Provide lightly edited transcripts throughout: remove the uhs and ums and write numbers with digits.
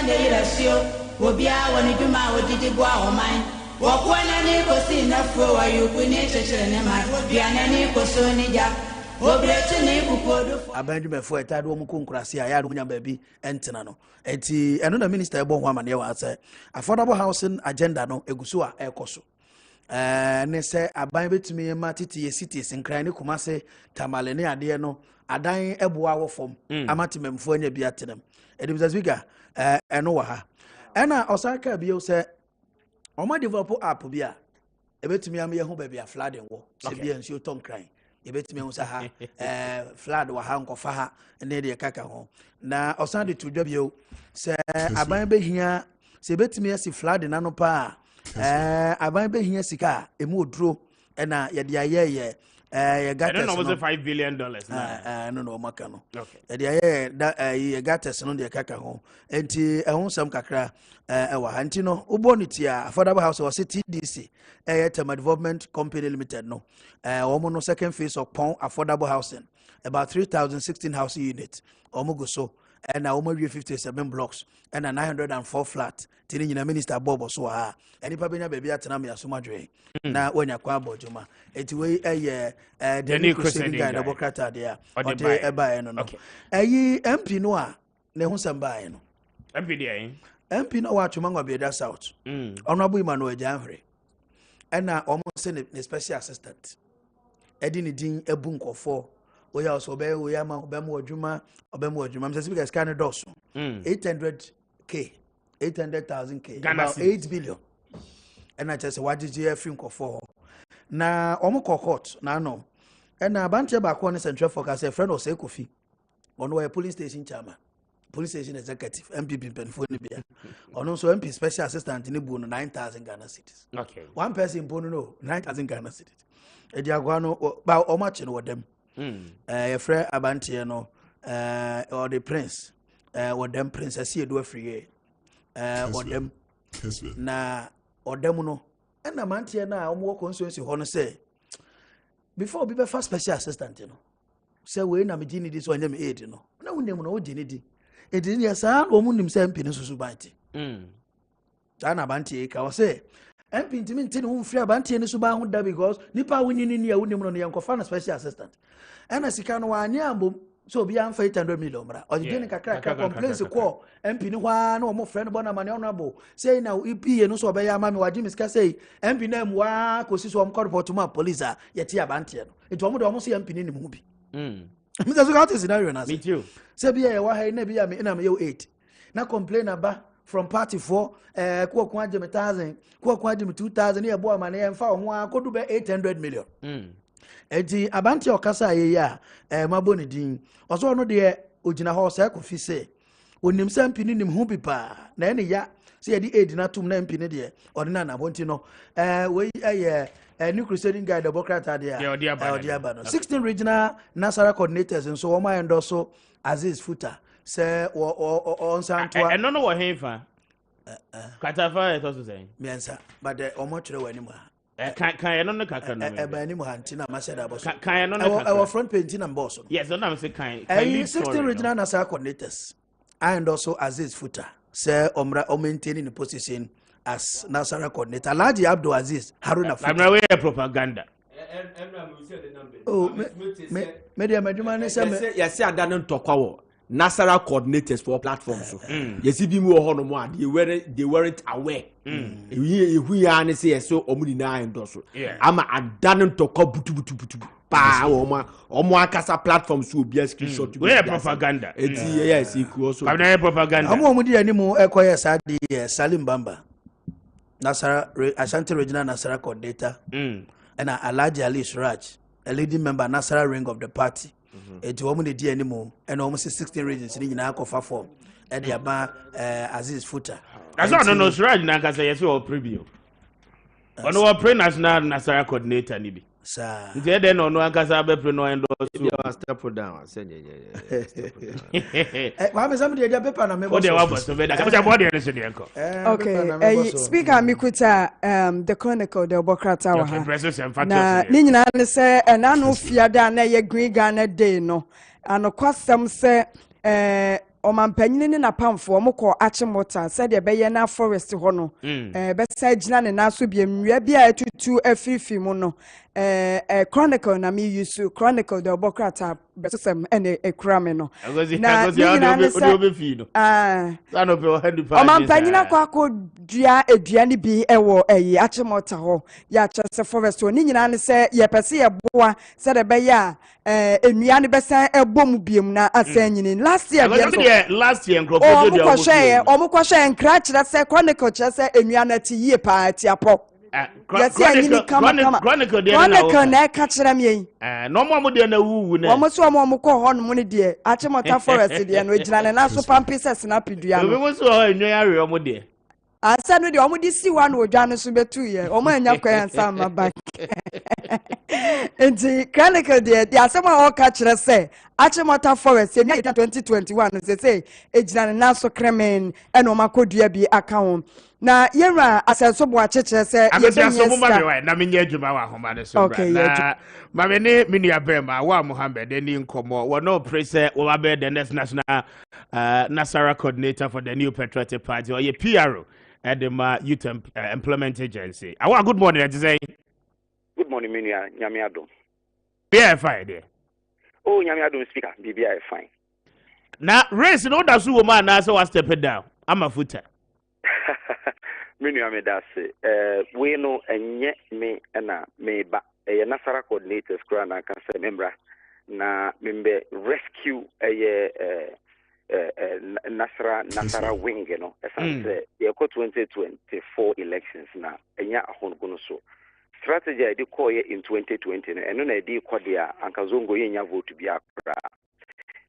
ne yirasio obia woni dwuma odidi bo ahoman wokwana ni kosi na fo wa yuku ni chechere ne ma duane ni koso ni ja obrechi ni kupodo abandume fo etade wo mukonkurase a ya do nya baabi entena no enti eno na minister ebo ho amane wa ase affordable housing agenda no eguso a ekoso ne se aban betumi ma titi ye cities nkran ne kumase tamale ne ade no adan eboa wo fom amatememfo anya bi atenam edibza speaker eno wa ha ena osaka bi o se o ma develop app bi a ebetumi am ye ho ba bi a flooding wo se bi enso ton kran ebetumi ho sa ha flood wa ha nkofa ha ne de kaka ho na osan de tudwa bi o se aban behia se ebetumi asi flood na no pa aban behia sika emu oduro na ye de ayeye you got I don't know, was it $5 billion? No, Macano. Okay. You got us on the Kaka. And I own some Kakra, our Hantino, Ubonitia, affordable house or CTDC, a development company limited. No, almost second phase of Pong affordable housing, about 3,016 housing units, Omoguso, and now 57 blocks, and a 904 flat. Tini na minister Bobo so ha eni pa benya baby atenam ya so madwe na wanya kwa bojuma eti we the new Kessben guy Democrat there o de eba no eyi MP no a ne ho samba no MP dey MP no wa twoma ngwa Beda South honorable Emmanuel Janhre na omo se ne special assistant edi ne din ebu nkofo oya so be oya ma obemu adwuma mse speaker scan doso 800k 800,000k about 8 billion and I just what did you free for na omo court na no and na banche ba ko ne central focus a friend of say Kofi ono a police station chairman police station executive MPP penfo ne bia ono so MP special assistant ne bu no 9,000 Ghana cedis okay one person bo no 9,000 Ghana cedis e dia gwa no ba o ma che no wodem e frɛ abantie no or the prince wodem princess edu afriye odem na odem no na mantie na omo constituency ho no say before be first special assistant no say we na me gini di so anya me aid no na wonem no wo gini di edi ne sa no omo nim say MP no susu banti na bantie ka wo say MP ntimi ntini ho free bantie ne so ba ho da because nipa wonyini ne ya wonem no ye nkofa na special assistant na sika no wa anya ambom so be am 800 million bra o de ne kakra complaints ko MP ni hwa na omo friend bona mane honorable say na EPA no so be ya ma me wadi miska say MP na mu wa kosi so omko report ma police a yeti abante no eto omo de omo so MP ni nim hu bi me so got scenario na me too say be ya wa ha na bi ya me na me yo 8 na complain aba from party 4 ko ko agem 1000 ko agem 2000 e bo ma na ye mfa ho a kodu be 800 million enti abanti okasa ye ya maboni din oso no de ogina ho se Kofi se onim se MP ni nim hu bi pa na ene ya se ye di aid na tum na MP ni de ordina na bonti no we new Kessben guy Democrat there Odiaba no 16 regional Nasara coordinators and so o ma endoso Aziz Futa se on santoa I don't know what hefa katafa to say miensa but omo kire wani mu kan no kakra no eba ni mu hantina ma said aboso kan no kakra our front page na boss yes no am say kan 16 regional Nasara coordinators and also Aziz Futa say omra o maintain the position as Nasara coordinator Alhaji Abdul Aziz Haruna Futa I'm aware propaganda oh media maduma ne say yes adano ntokwa wo Nasara coordinators for platforms so yes bi mu ho no mo they weren't aware ehu ya ne say so omuni na endorse ama adano ntokwa butu pa omo akasa platforms so obi screenshot we propaganda yes eku also I'm propaganda omo di animu ekoye sa di Salim Bamba Nasara Ashanti Regional Nasara coordinator and Alhaji Ali Suraj a leading member Nasara ring of the party eti omo de di animu and almost 16 regions ni nyina akofa form e de aba Aziz Futa that's all no Suraj na kasa yes o preview ono wa pre national Nasara coordinator ni bi sa nti de no akasa be pre no endorse you step down say wa me some de paper na me o de wa boss be da ka body no so de enko okay speaker Mikuta the chronicle the Bokrata wa ha na ni nyina ne se na no fiada na ye green Ghana day no anokwasem se Omampanyine ne na pamfo omukọ Achimota said ye beye na forest ho no besa gina ne na so bia nwia bia etutu afifi mu no chronicle na me use chronicle the Bokrata besem ene ekrame no na omampanyine akọ dua eduane bi ewo Achimota ho ya chese forest oni nyina ne se ye pese ye boa said beye a enua ne besa ebom biem na asanyini last year omukoshe enkra kire se chronicle kire se enua na ti yie pa ti apo chronicle na ka kire me yi no mo de na wuwu na omo so omo ko ho no mo ne de Achimota forest de no ejina ne na so pampises na pedua no omo so enua ya re omo de asa no de omo di si wa no odwa no so betu ye omo anya kwa ansa ma back enti chronicle de asema o ka kire se Achimota forest emi 2021 say ejina na so kremen eno makodua bi aka ho na yera asenso bo akekere se abeso mo ma me na menye adwuma wa homa ne so na ma me ne menua bema wa Mohammed ni nkomo wo no prese wo ba be the next national Nasara coordinator for the new patriotic party or ye PRO at the Youth Employment Agency. Good morning, I say. Good morning, menua nyame adom. Yeah, fine there. Oh, nyame adom speaker, BBI fine. Now, race no da so woman na so was step down. I'm a footer. Menua me da se we no enye me na me ba Nasara coordinators kra na kan se membra na member rescue Nasara wing no esanse ye ko 2024 elections na enya ahongo so strategy I did call in 2020 and no na di ko dia ankazongo yenya vote bi akra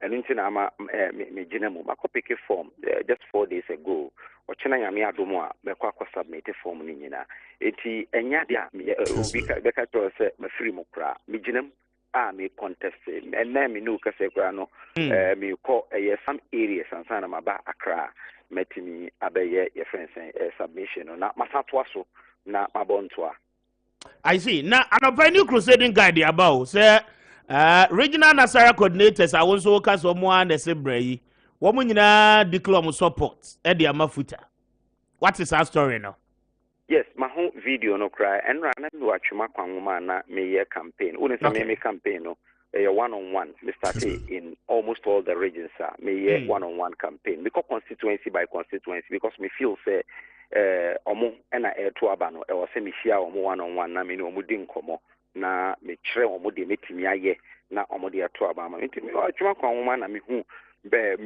and until ama me jinemu makopeke form just 4 days ago ochena nyame adomo a mekwa kwa submit form ni nyina eti enya dia obi beka to se mafiri mu kra me jinemu me contest and na me no kase kra no me call some areas ansana maba akra metimi abeye your friends submission na masatwa so na mabontoa. I see. Now, an new crusading guide about say regional Nasara coordinators I also work as someone the Sebrei. Woman declare support at the Amafuta. What is our story now? Yes, my home video no cry and run and watch my Kwame Appiah campaign. Only some campaign no a one-on-one. We started in almost all the regions. May one-on-one campaign because constituency by constituency because me feel say omo na to abano e wo se me hia omo one-on-one na me no omo din komo na me kire omo de metimi aye na omo de to abama nti me atwa Kwame na me hu be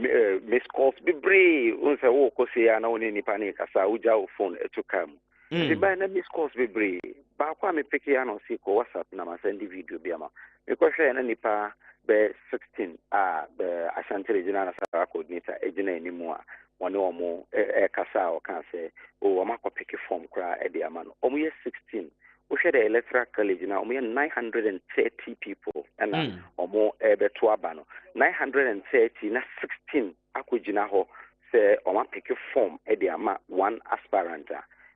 miss calls be brave unse wo ko se ya na woni nipa ne kasa uja o phone to come nti ba na miss calls be brave ba kwa me pick ya no si ko WhatsApp na ma send video bi ama me ko hwe na nipa be 16 be Ashanti regional Nasara coordinator ejina animu a one omo kasa o kan say o ma ko pick form kra e de ama no omo ye 16 o hwe the electoral college na omo ye 930 people and omo beto aba no 930 na 16 akogina ho say o ma pick form e de ama one aspirant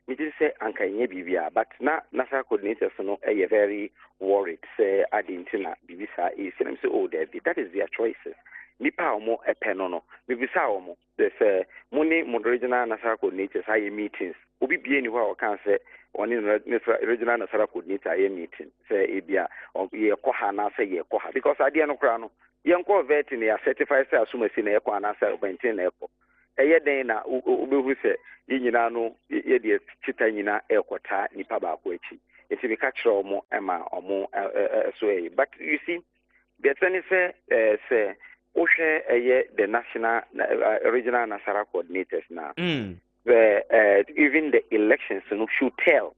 me did say anka nye bibia but na Nasara coordinators no e very worried say adintina bibisa is them say oh that is their choices nipa omo epeno no bibisa omo there's money regional Nasara coordinators high meetings obi bie ni ho kan say one regional Nasara coordinator high meeting say ebia ye ko ha na say ye ko ha because ade no kra no ye nko vet ni ya certify say asumasi na ye ko na say bentin na ye ko eye den na obehu say yi nyina no ye de chita nyina ekota nipa ba ko echi eti bi ka kire omo ema omo so e but you see the thing say the national regional Nasara coordinators now even the elections should tell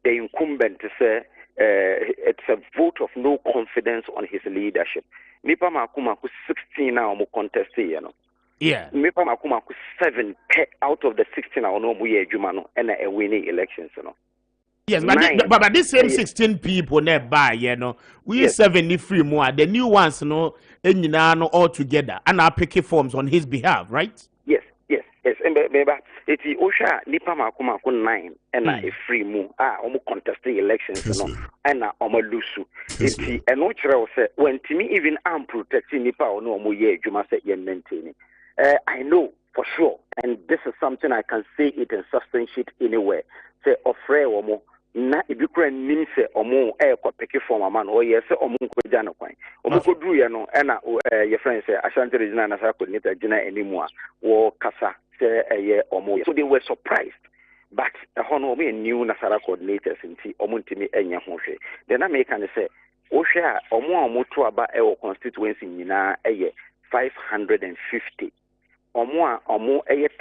the incumbent to say it's a vote of no confidence on his leadership. Nipa makuma ku 16 now mo contest you know. Yeah. Nipa makuma ku 7 out of the 16 now no mo ye adwuma no and a winning elections you know. Yes, but this same 16 people nearby, you know, we 70 free more. The new ones, you know, all together, and are picking forms on his behalf, right? Yes. And baby, it's Osha Nipa Makuma 9 and a free move. Almost contesting elections, you know, and almost lusu. It's and no say when to me even I'm protecting Nipa or no more ye, you must say you're maintaining. I know for sure, and this is something I can say it and substantiate anywhere. Say ofre omo na ibikura nim se omo ko peke form man o yes omo ko gya no kwan omo ko dru ye no na your friend say Ashanti regional Nasara coordinator gina animu a wo kasa say ye omo, so they were surprised. But hono me new Nasara coordinators nti omo ntimi enya ho hwe. Then I make can say o hwe a omo to aba e constituency nyina 550. Omo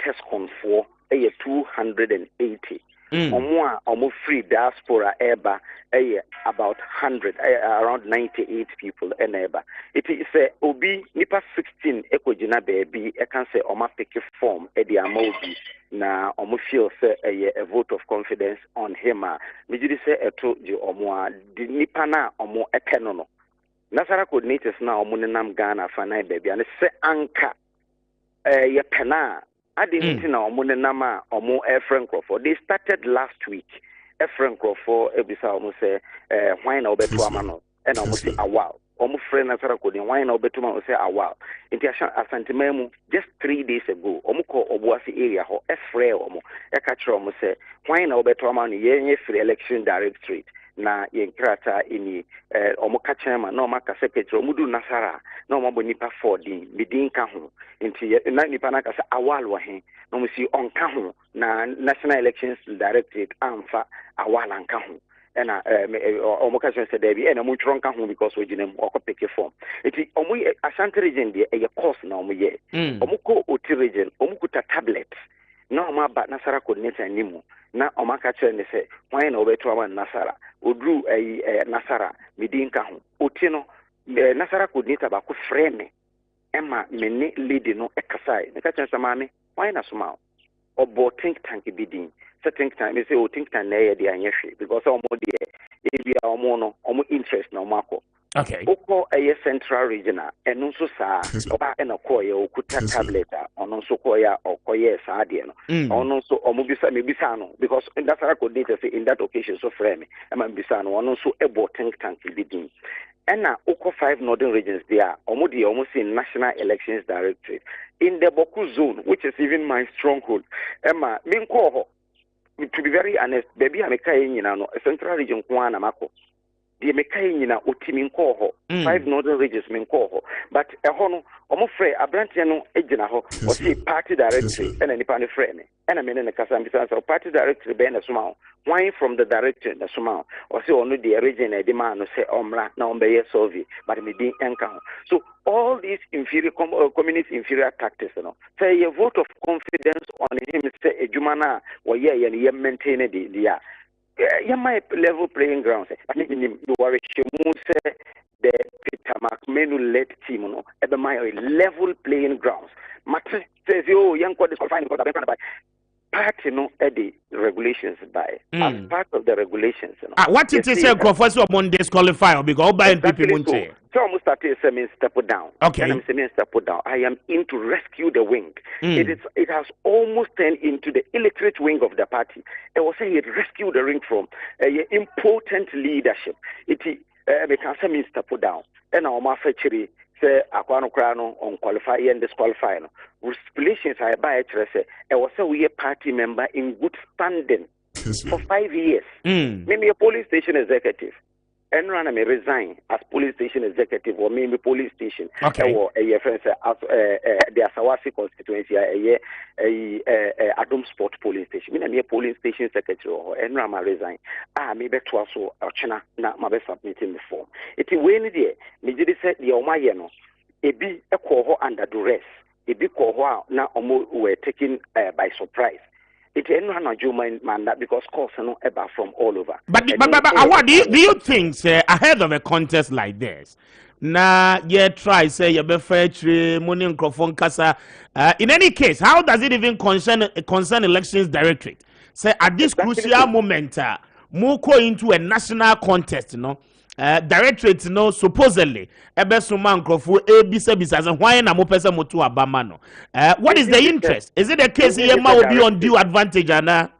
Tescom for 280. Omo free diaspora eba about 100, around 98 people eba. It is obi nipa 16 ekojina baby. I can say oma pick form edi amobi na omo feel say a vote of confidence on him. Me jidi say eto di omo di nipa na omo ekenono. Nasara coordinators na omo nenam Ghana fanai baby and say anka ye pena adinti na omo nenam omo Efren Crawford. They started last week. Efren Crawford ebisa omo say why na obeto amano and omo say awal omo friend Nasara coordinator why na obeto amano say awal. Inti asantememu just 3 days ago omo ko Obuasi area ho efre omo e ka kire omo say why na obeto amano ye free election directorate na yenkrata ini omo ka chema na omo ka secretary omo du Nasara na omo bonipa 14 midin ka ho nti na nipa na ka say awal wa he na omo si on ka ho na National Elections Directorate amfa awal an ka ho ena omo ka say debi ena mo tron ka ho because we ginem okopeke form nti omo Ashanti region de e course na omo ye omo ko Oti region omo kuta tablet na omo ba Nasara coordinator nimu na omaka chere ne se why na obeto ama Nasara odru Nasara midin ka ho Oti no Nasara coordinator ba ko frame ema mene lady no ekasai ne ka chere samame why na suma obo think tank bidin so think tank me say o think tank na ye de anyehwe because omo de e bia omo no omo interest na omo akọ. Okay. Oko central regional eno nso saa oba ena call ye okuta tablet ono nso call ya okoye saa de no ono nso omo bisa me bisa no because that Nasara coordinator say in that occasion so frame e ma bisa no ono nso ebo think tank bidin ena oko 5 northern regions there omo de omo say National Elections Directorate in the Boku zone, which is even my stronghold. Emma minko to be very honest baby ameka nyina no central region kwa na mako de meka nyina otimi nko ho 5 northern regions minko ho but eho no omo frɛ abrante no egina ho o say party directory ena nipa ne frɛ ne ena me ne kasa mbisa so party directory be na soma why from the director na soma o say onu the region e de man no say omra na ombeye survey but me din enka ho. So all these inferior community inferior tactics no say a vote of confidence on him say ejumana wo ye maintain the my level playing ground. I think you worry say the Peter McMenu led team no at my level playing grounds. Matter says you young court disqualifying because by party no the regulations by as part of the regulations. What it is say Professor Monday disqualify because all by people munche. So almost started saying step down. Okay. And I'm saying step down. I am in to rescue the wing. It has almost turned into the illiterate wing of the party. I was saying it rescued the ring from important leadership. It can say step down. And our mafechiri say akwano krano on qualify and disqualify. Relations I buy it say I was a party member in good standing for 5 years. Maybe a police station executive. And run may resign as police station executive or maybe police station. Okay. Or a friend the Asawasi constituency Adom Sport police station. Me a police station secretary or and Rama resign. Maybe to also China na mabe submitting the form. It is when the me did say the Omayeno e be a coho under duress. E be coho na omo were taken by surprise. It ain't man that because calls no ever from all over. But what do you think ahead of a contest like this? Na try say you be fair money microphone kasa. In any case, how does it even concern elections directorate? Say at this crucial moment, moko into a national contest, directorate supposedly ebesuma nkrofo ebisa as why na mo pese moto abama no what is the interest? Is it the case yema will be on due advantage ana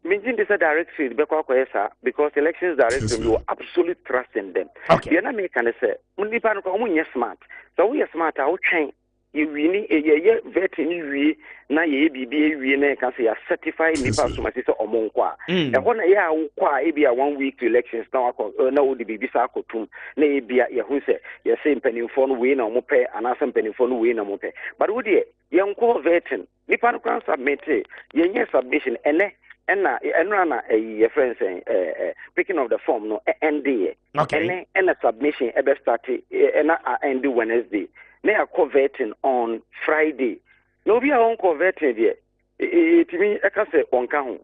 Minjin this directorate because elections directorate you absolute trust in them. Okay. The na me can say nipa no ko mo smart so we are smart I will train you win a vetting we na ye BB we na can say a certified nipa so my sister omonkwa. E ho na ya kwa e bia 1 week to elections na na wo de bibi sa akotum na e bia ye hu se ye say mpanimfo no we na omope anasa mpanimfo no we na omope. But wo de ye nko vetting nipa no kan submit ye nye submission ene na a friend saying picking of the form no NDA. Okay. And a submission ever started and end Wednesday. They are converting on Friday. No, we are on converting there. It means I can say on count.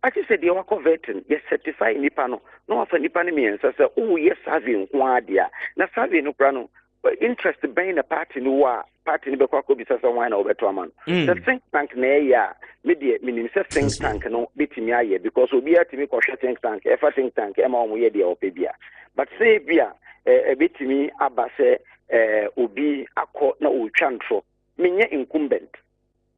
I just said they are converting. Yes, certified Nipano. No, for Nipano means I said, oh yes, having one idea. Now, having no prano. Interest being a party no party no be bisa someone over to a man. The think tank na ya media meaning say think tank no betimi aye because obi atimi ko think tank e fa think tank e ma omo ye dia opebia. But say bia betimi aba say obi akọ na otwantro menye incumbent.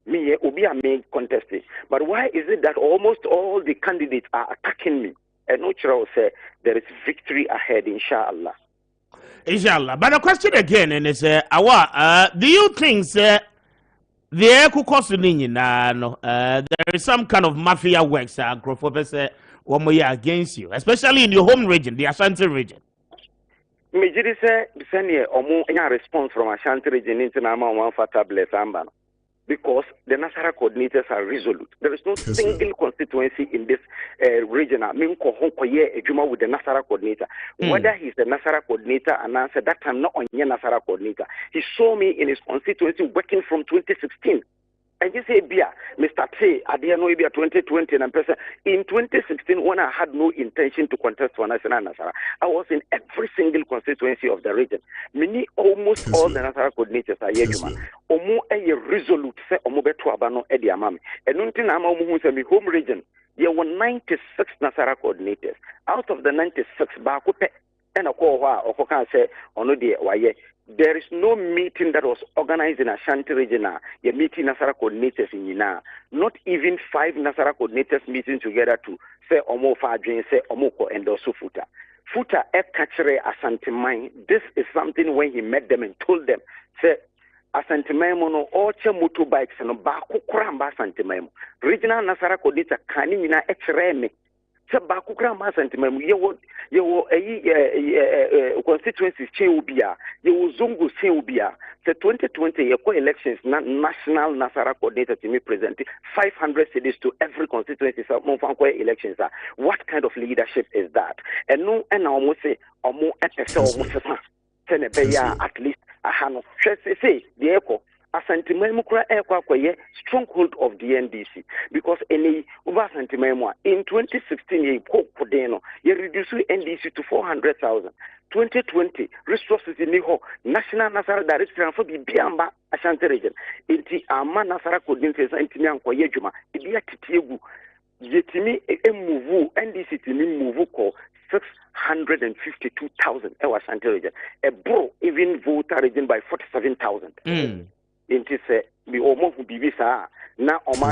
Me obi a main contested. But why is it that almost all the candidates are attacking me? And no chira say there is victory ahead inshallah. Inshallah. But the question again is, do you think the there is some kind of mafia works against you, especially in your home region, the Ashanti region? Majority say omo enya response from Ashanti region into na ma one tablet amba. Because the Nasara coordinators are resolute. There is no single constituency in this region. I mean, with the Nasara coordinator. Whether he's the Nasara coordinator and answer that time not on your Nasara coordinator. He saw me in his constituency working from 2016. And you say, Bia, Mr. T, I didn't know it be 2020 and person. In 2016, when I had no intention to contest for National Nasara, I was in every single constituency of the region. Many, almost all the Nasara coordinators are Yejuma. Omo a resolute say Omo betu abano edi amami. And until I'm my home region, there were 96 Nasara coordinators. Out of the 96, Bakupe and a Kowa or Kokan say, Ono de Waye. There is no meeting that was organized in Ashanti region. You're meeting Nasara coordinators in Yina. Not even 5 Nasara coordinators meeting together to say Omo Fadrin, say Omoko and also Futa. Futa Ekachere Asantimai. This is something when he met them and told them, say, Asantimai mono oche motorbikes and Baku Kramba Asantimai. Regional Nasara coordinator Kanina Echere Baku Kramba Asantimai. You constituencies Cheubia, you Zungu Cheubia. The 2020 elections, national Nasara coordinator to me presented 500 cities to every constituency. Elections are. What kind of leadership is that? And no, and I almost say, almost at least a hand say the echo. Asantimemukra ekwa stronghold of the NDC because any over Asantimemwa in 2016 ye reduce NDC to 400,000. 2020 resources in the national Nasara director for the Biamba Ashanti region. Inti ama Nasara coordinators intimi anko yejuma ibia titiegu yetimi move NDC timi move ko 652,000 Ashanti region. A bro even voter region by 47,000. Inti se bi omo hu bibi saa na oma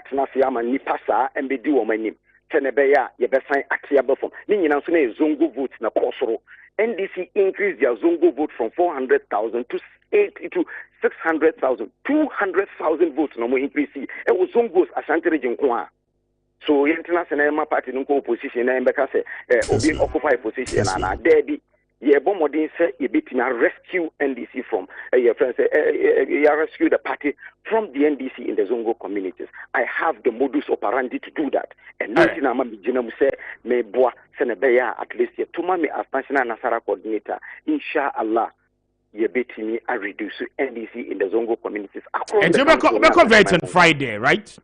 tena se ama nipa saa embedi wo manim tenebeya ye besan atia befom ni nyina so na zongo vote na kosoro. NDC increased their zongo vote from 400,000 to 600,000 200,000 votes no more increase e wo zongos Ashanti region kwa. So international party no opposition na mbeka se obi occupy position na debi ye bomodin say ye betimi rescue NDC from your friends rescue the party from the NDC in the Zongo communities. I have the modus operandi to do that. And nothing I'm a say me boa senebeya at least ye tuma me as national Nasara coordinator. Inshallah ye betimi reduce NDC in the Zongo communities. And you convert on Friday, right?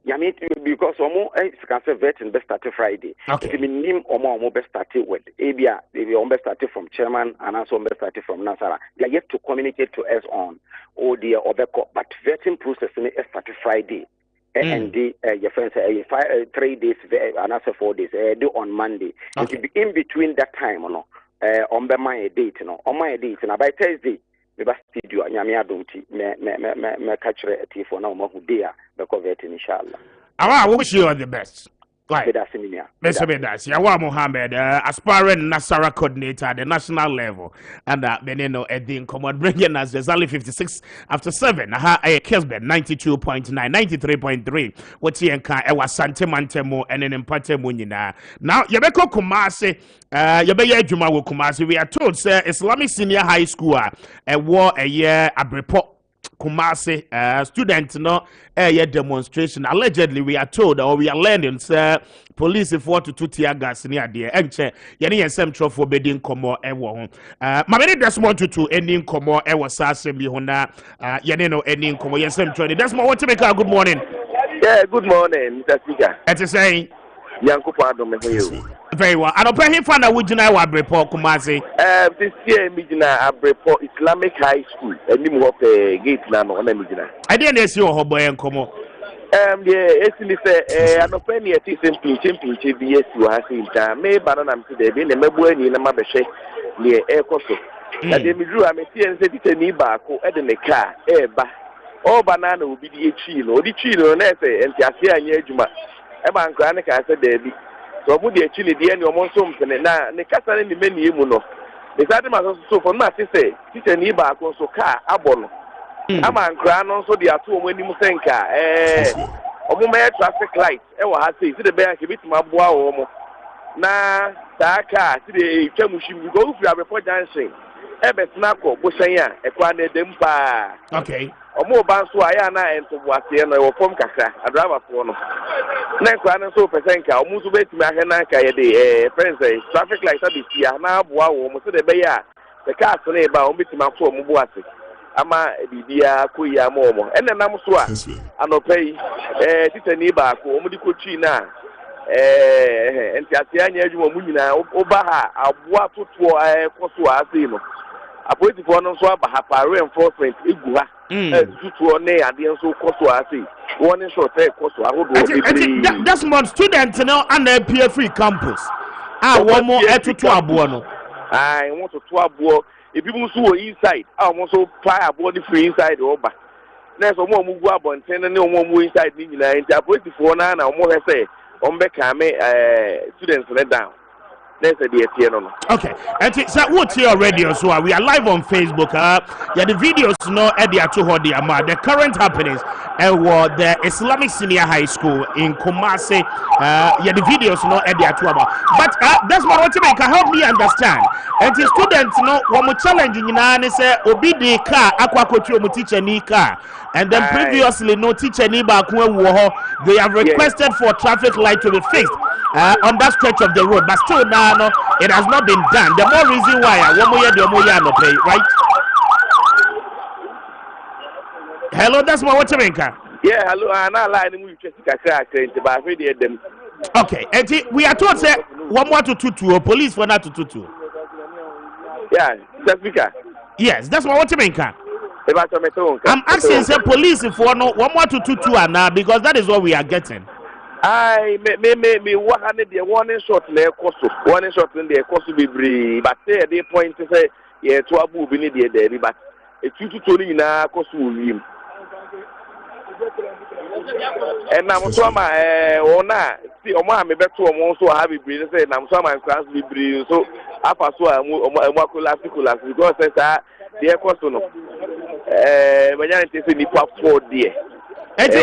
Yeah, me because omo can say vetting best start Friday. Okay. It mean name omo best start with Abia. They best start from chairman and also best start from Nasara. They are yet to communicate to us on the Obeko, but vetting process is start Friday. And the your friends say 3 days and also 4 days. Do on Monday. Okay. It will be in between that time, on my date, on my date, and by Thursday. Maybe studio nyame adonti me catch it for now mo dia be convert inshallah. I wish you all the best. Right. Mr. Bedas, Yawa Mohammed, aspiring Nasara coordinator at the national level, and Benino Edin Commod bringing us exactly 56 after 7. Kessben 92.9, 93.3. What's Yanka, Ewa Sante Mantemo, and an Empate Munina. Now, Yabeko Kumasi, Yabaya Juma Kumasi, we are told, sir, Islamic Senior High School, a war a year, a report. Kumasi student no demonstration allegedly we are told or we are learning sir police 4 to 2 tear gas near there enche yene yensem trofo bedin komo ewo ho mabeni desmond to ending komo ewo sasem bi ho na yene no ending komo yensem trofo desmond what make good morning. Yeah, good morning Mr. Speaker. It is saying Yankupo Adome you. Very well. I don't pay him for the Wujina Wabrepo Kumasi. This year, Mijina Abrepo Islamic High School, and you move a gate now on Mijina. I didn't see your hobo and Como. Yeah, actually, say, I'm a penny at this champion, BS, you have seen time, may banana today, being a Mabuen in a Mabeshe near Air Costo. And then we drew a messiah and said, Niba, who had in a car, all banana will be the chill, or the chill on essay, and Tiasia and Yejuma. Eban Granica said, Debbie. So, would the chili the end of Monson, and now, the Castle in the menu, Muno. The Sadimas also for not to say, Teacher Niba, also car, Abon. Aman Gran also the two when you think, Omuma traffic light, Ewa has said, the bear can beat my boy. Na, Taka, the Chamushi, we go through a report dancing. Ebet Nako, Bushaya, Equane Dempa. Okay. Omo banso ayana ento boase no e form kakra adraba fo no na kwa no so pesenka omo so betimi ahena ka ye de friends traffic light abisia na aboa wo mo so de be ya the cars na e ba omo betimi afo omo boase ama bibia koya mo omo ene nam so a anopai titani ba ko omo di kochi na enti anya adwuma mu nyina oba ha aboa totoo koso ase no apoliti for no so aba ha pa reinforcement egu ha tutuo ne ade nso koso ase one short koso ahodo that's more students no and appear free campus one more etutu abo no I want to abo e people so inside almost so fire abo the free inside oba na so mo gu abonten ne mo inside ni nyina enti apoliti for na mo he say be kame students let down. Okay, and so what's here already? So we are live on Facebook. Yeah, the videos no edia to hold the current happenings. The Islamic Senior High School in Kumasi. Yeah, the videos no edia to about. But that's what you make help me understand. And the students no one more challenging in say obi the car aqua coach teacher ni car. And then previously no teacher ni ba they have requested for traffic light to be fixed on that stretch of the road, but still now no, it has not been done. The more reason why one more year no pay, right? Hello, that's my what you mean, yeah, hello, I'm not lying with you, but I really them. Okay, and we are told say 1 to 2 police for not to 2. Yeah, that's because. Yes, that's what you mean, I'm asking say police for no 1 to 2 now because that is what we are getting. I me 100 the warning shot na ekoso warning shot in the ekoso bibri but say the point say yeah to abu bi ni there but e tutu ni na ekoso wim na mo so ma ona si omo ha me beto omo so ha bibri say na mo so ma class bibri so afa so omo akola because say that the ekoso no manya ntese ni pa 4 there. That's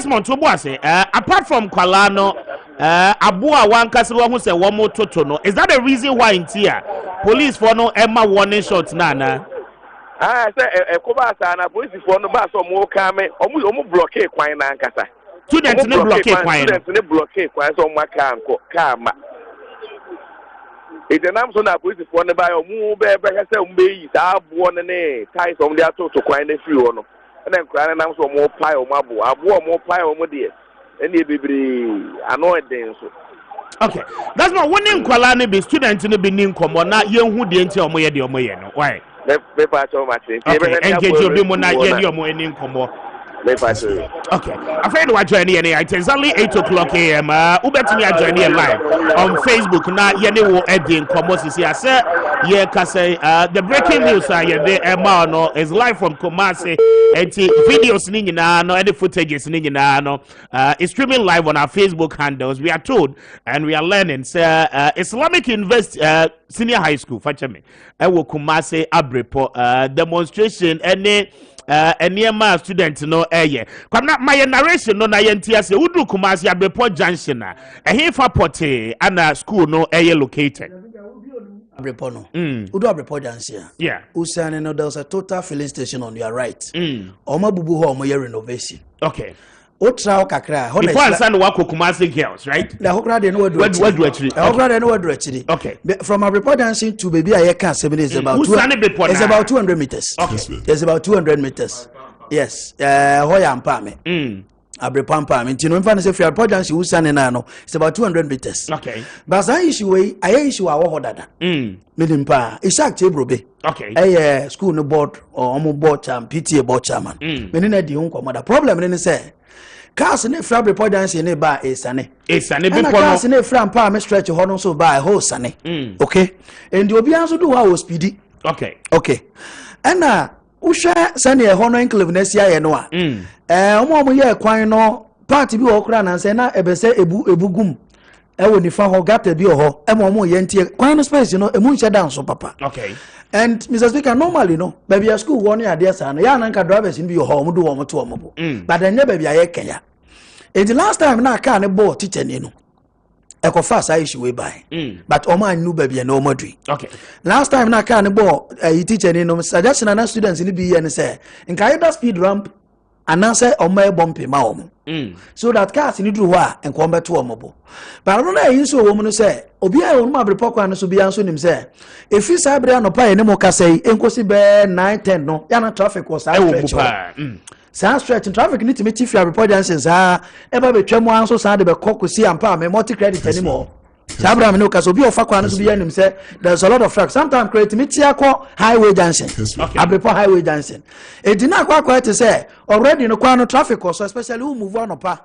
Montobo say. Apart from Kwalano, Abua one castle who say 1 more toto. Is that the reason why in here police for no Emma warning shots nana? I say a Kobasa and police for no bus or more kame almost blockade quine and cassa. Students no blockade quine. Students no blockade quine on my karma. It's an Amazon police for no buy or move back as a way. I won a ties on their to quine a few on. And then crying and so more pie or mabu. I bought more pie or more dear. And they be annoyed then. Okay, that's not one name. Kwalani be student in the Benin Combo, not young who didn't tell me the Omoyano. Why? They part so much. Okay, engage your Bimona, your Moyani Combo. Okay. Afraid to join here. It's exactly 8:00 a.m. Ubetimi a join here live on Facebook. Na yene wo edin komosi si ase ye kase the breaking news ye de no is live from Kumasi. Enti videos ni nyina no any footages ni nyina no is streaming live on our Facebook handles. We are told and we are learning Islamic University Senior High School fachame wo Kumasi Abrepo demonstration any eniema student no kwamna my narration no na yentia se udu Kumasi Abrepo junction na ehefa pote ana school no located Abrepo no udu Abrepo junction yeah usane no there was a total filling station on your right omo bubu ho omo renovation okay Otra kakra before answer no wako Kumasi girls right the hokra de no wadu actually hokra de no wadu actually okay from Abrepo junction to baby ayeka 7 is about it's about 200 meters okay it's about 200 meters yes hoya mpame Abrepo mpame ntino mfa ne se fia Abrepo junction usane na no it's about 200 meters okay but that issue we aye issue awo hodada medimpa Isaac Chebrobe okay school no board or omo board cham PTA board chairman meni na di ho nkomoda problem ne say cars ne fra Abrepo junction ne ba esane be pono cars ne fra mpa me stretch ho no so ba ho sane okay and obi anso do how speedy okay and usha sane e ho no enclave na sia ye no a omo ye kwan no party bi wo kra na se na ebese ebugum ewo ni fa ho gata bi ho omo ye ntie kwan no space no emu nche dan so papa okay and Mr. Speaker normally no baby a school one ade sa no ya na nka drivers ni bi ho omo do omo to omo bo but then baby aye kenya and the last time na car ne ball teacher ni no e ko fast I issue we buy but omo anu baby na omo dri okay last time na car ne ball teacher ni no suggestion na students ni bi ye ne say nka either speed ramp anase omo e bump ma omo so that cars ni dru ho a enko beto omo bo but no na yin so wo mu no say obi a wonu Abrepo kwa no so bia so nim say if you say bria no pa ene mo ka say enkosi be 9:10 no ya na traffic was stretch sa stretch traffic ni timi chief Abrepo junction sa e ba betwa mu anso sa de be kokosi ampa me multi credit anymore Sabra me no ka so bi ofa kwa no so bia nim say there's a lot of traffic sometimes create me tia ko highway junction Abrepo highway junction e di na kwa to say already no kwa no traffic also especially who move on pa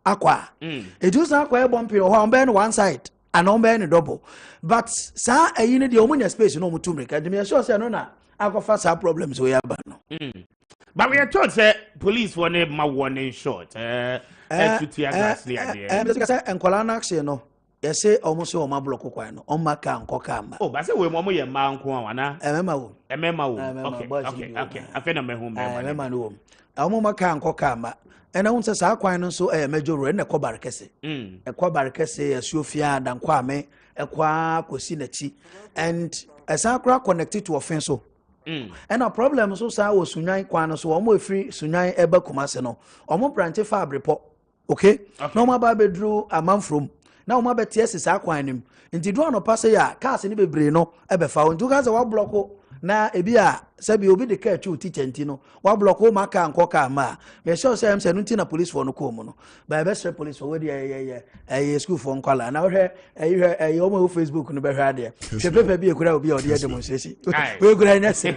akwa e do sa kwa e bump yo ho on one side and on be double but sa ayi ne de omunya space no mutumre ka dem sure say no na akofa sa problems we aba no but we are told say police for ne ma warning shot to tear gas there because enkola na action no yes say almost o ma block kwan no o ma ka nkoka ma but say we mo ye ma nko wana emema wo okay afena me home emema no o ma ka nkoka ma ena hunse sa kwan no so mejoro ene ko barekese ekwa barekese asuofia dan kwa me ekwa kosi na chi and esakra connected to offense so and a problem so sa wo sunyan kwan no so omo efiri sunyan eba Kumasi no omo branch fa Abrepo okay no ma ba bedru amanfrom na omo betie sa kwan nim nti do no pass ya cars ni bebre no ebefa ntu ka se wa block na ebi a sabi obi de ka chu teacher nti no wa block o maka nkoka ma me sure say am say nti na police for no ko mu no ba be sure police for we dey school for nkwala na we o mo Facebook no be hwa de she pepe bi ekura obi o de demonstration we ekura na se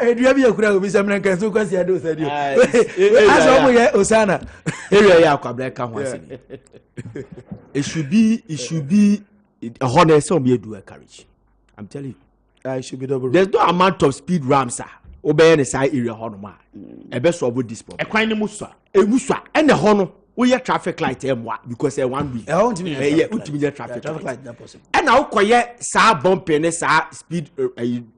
edua bi ekura obi sam na kan so kwasi ade osadi aso mo ye osana area ya akwabra ka ho ase it should be a honest some you do encourage. I'm telling you. I should be double. There's no amount of speed ramps obey any side area honoma. A best solve this problem. A quine muswa. A muswa and the honor we have traffic light because 1 week. I want to be traffic light not possible. And now quiet sa bump and sa speed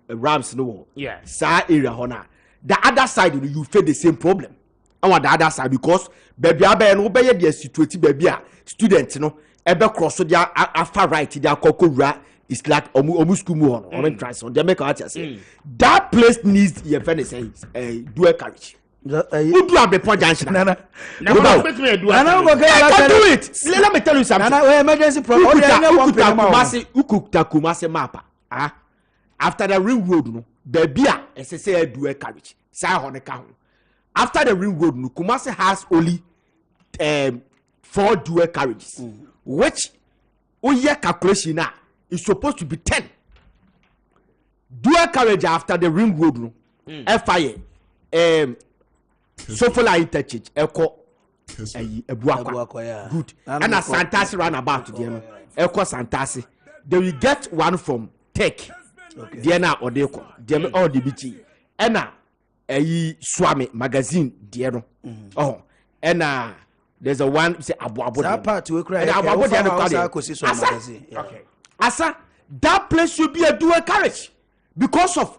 ramps no. Yeah. Sa area honor. The other side you face the same problem. I want the other side because baby abe no obey the situation baby students no ebe cross so dia after right dia kokowura is like omu school mu on omen try so they make out say that place needs your friend say dual carriage who do Abrepo junction na go do it let me tell you something na emergency problem Kumasi map after the ring road no baby a say dual carriage say honeka ho after the ring road no Kumasi has only 4 dual carriages which oye calculation now is supposed to be 10 dual carriage after the ring road no fire Sofola interchange eko ebuakwa good and a Santasi roundabout there eko Santasi they will get one from Tech there na odeko there all the BT and Swami magazine there no oh and there's a one say abu that part we cry magazine okay asa that place should be a dual carriage because of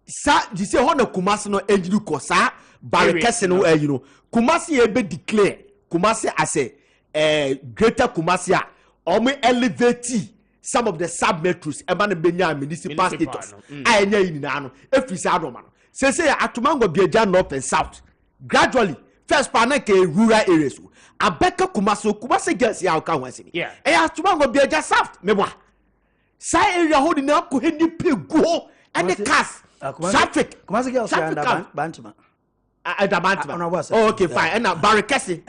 sa you say how na Kumasi no engineer ko sa Kessben no you know Kumasi e be declare Kumasi as a greater Kumasi or elevate some of the sub metros e na benya municipal status anya yina no efisi adoma no say atumango bieja north and south gradually first pa na ke rural areas abeka Kumasi girls ya ka wansi yeah atumango bieja south meboa sa area holding na ko hendi pe go and the cars traffic Kumasi girls ya Bantima Oh, okay, fine. And now Barikesi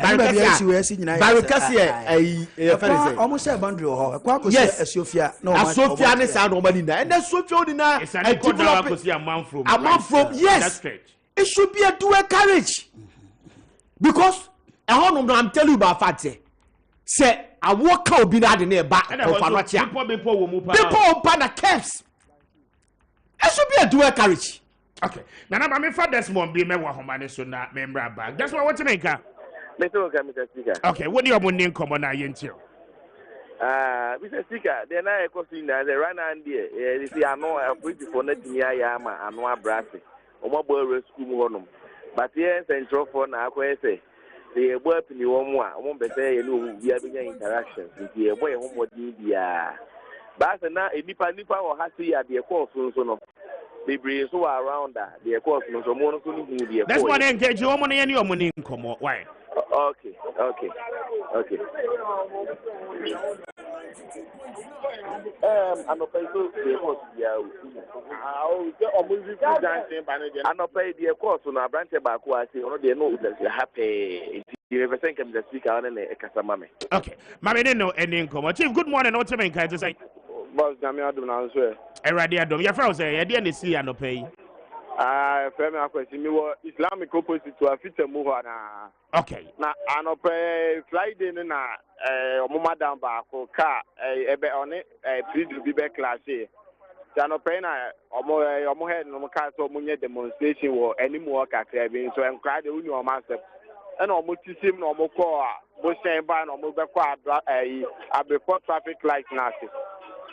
almost a boundary or yes, Sophia. No, Sophia is nobody now. And then Sophia it's a man from yes. It should be a dual carriage because I'm telling you about fact. Say I walk out be not in there back of Faratia. People pan the camps. It should be a dual carriage. Okay. Now, my father's mom be me wa homane so na member bag. That's what you make. Mr. Speaker. Okay, what do you want in common na yentio? Mr. Speaker, then I question the run and there. You see, I know a pretty for net near Yama and one brassy. Omo boy school honum. But yes, and throw for na say the work in your one won't be say you know we are doing interactions with the boy home what media. But now a nipa or has to at the course so no. They bring so around that the course no so more so ni that's what engage your money and your money come why okay I'm not paying the course I'm not paying the course on a branch back who I say no they know that you happy you ever think I'm the speaker on a Casamame. Okay mammy didn't know any income chief good morning what you mean can I just say boss Damian do now swear Eradia dom your friend say you dey see and no pay Kwame Appiah Kubi me Islamic opposite to a fit move na okay na anopɛ Friday na omo madam ba ko car ebe on pre-do be class e anopɛ na omo head no car so omo nye demonstration wo animu kakra bi so enkra de uni omo accept na omo tisim na omo ko a bo shen ba na omo be ko abeport traffic light na se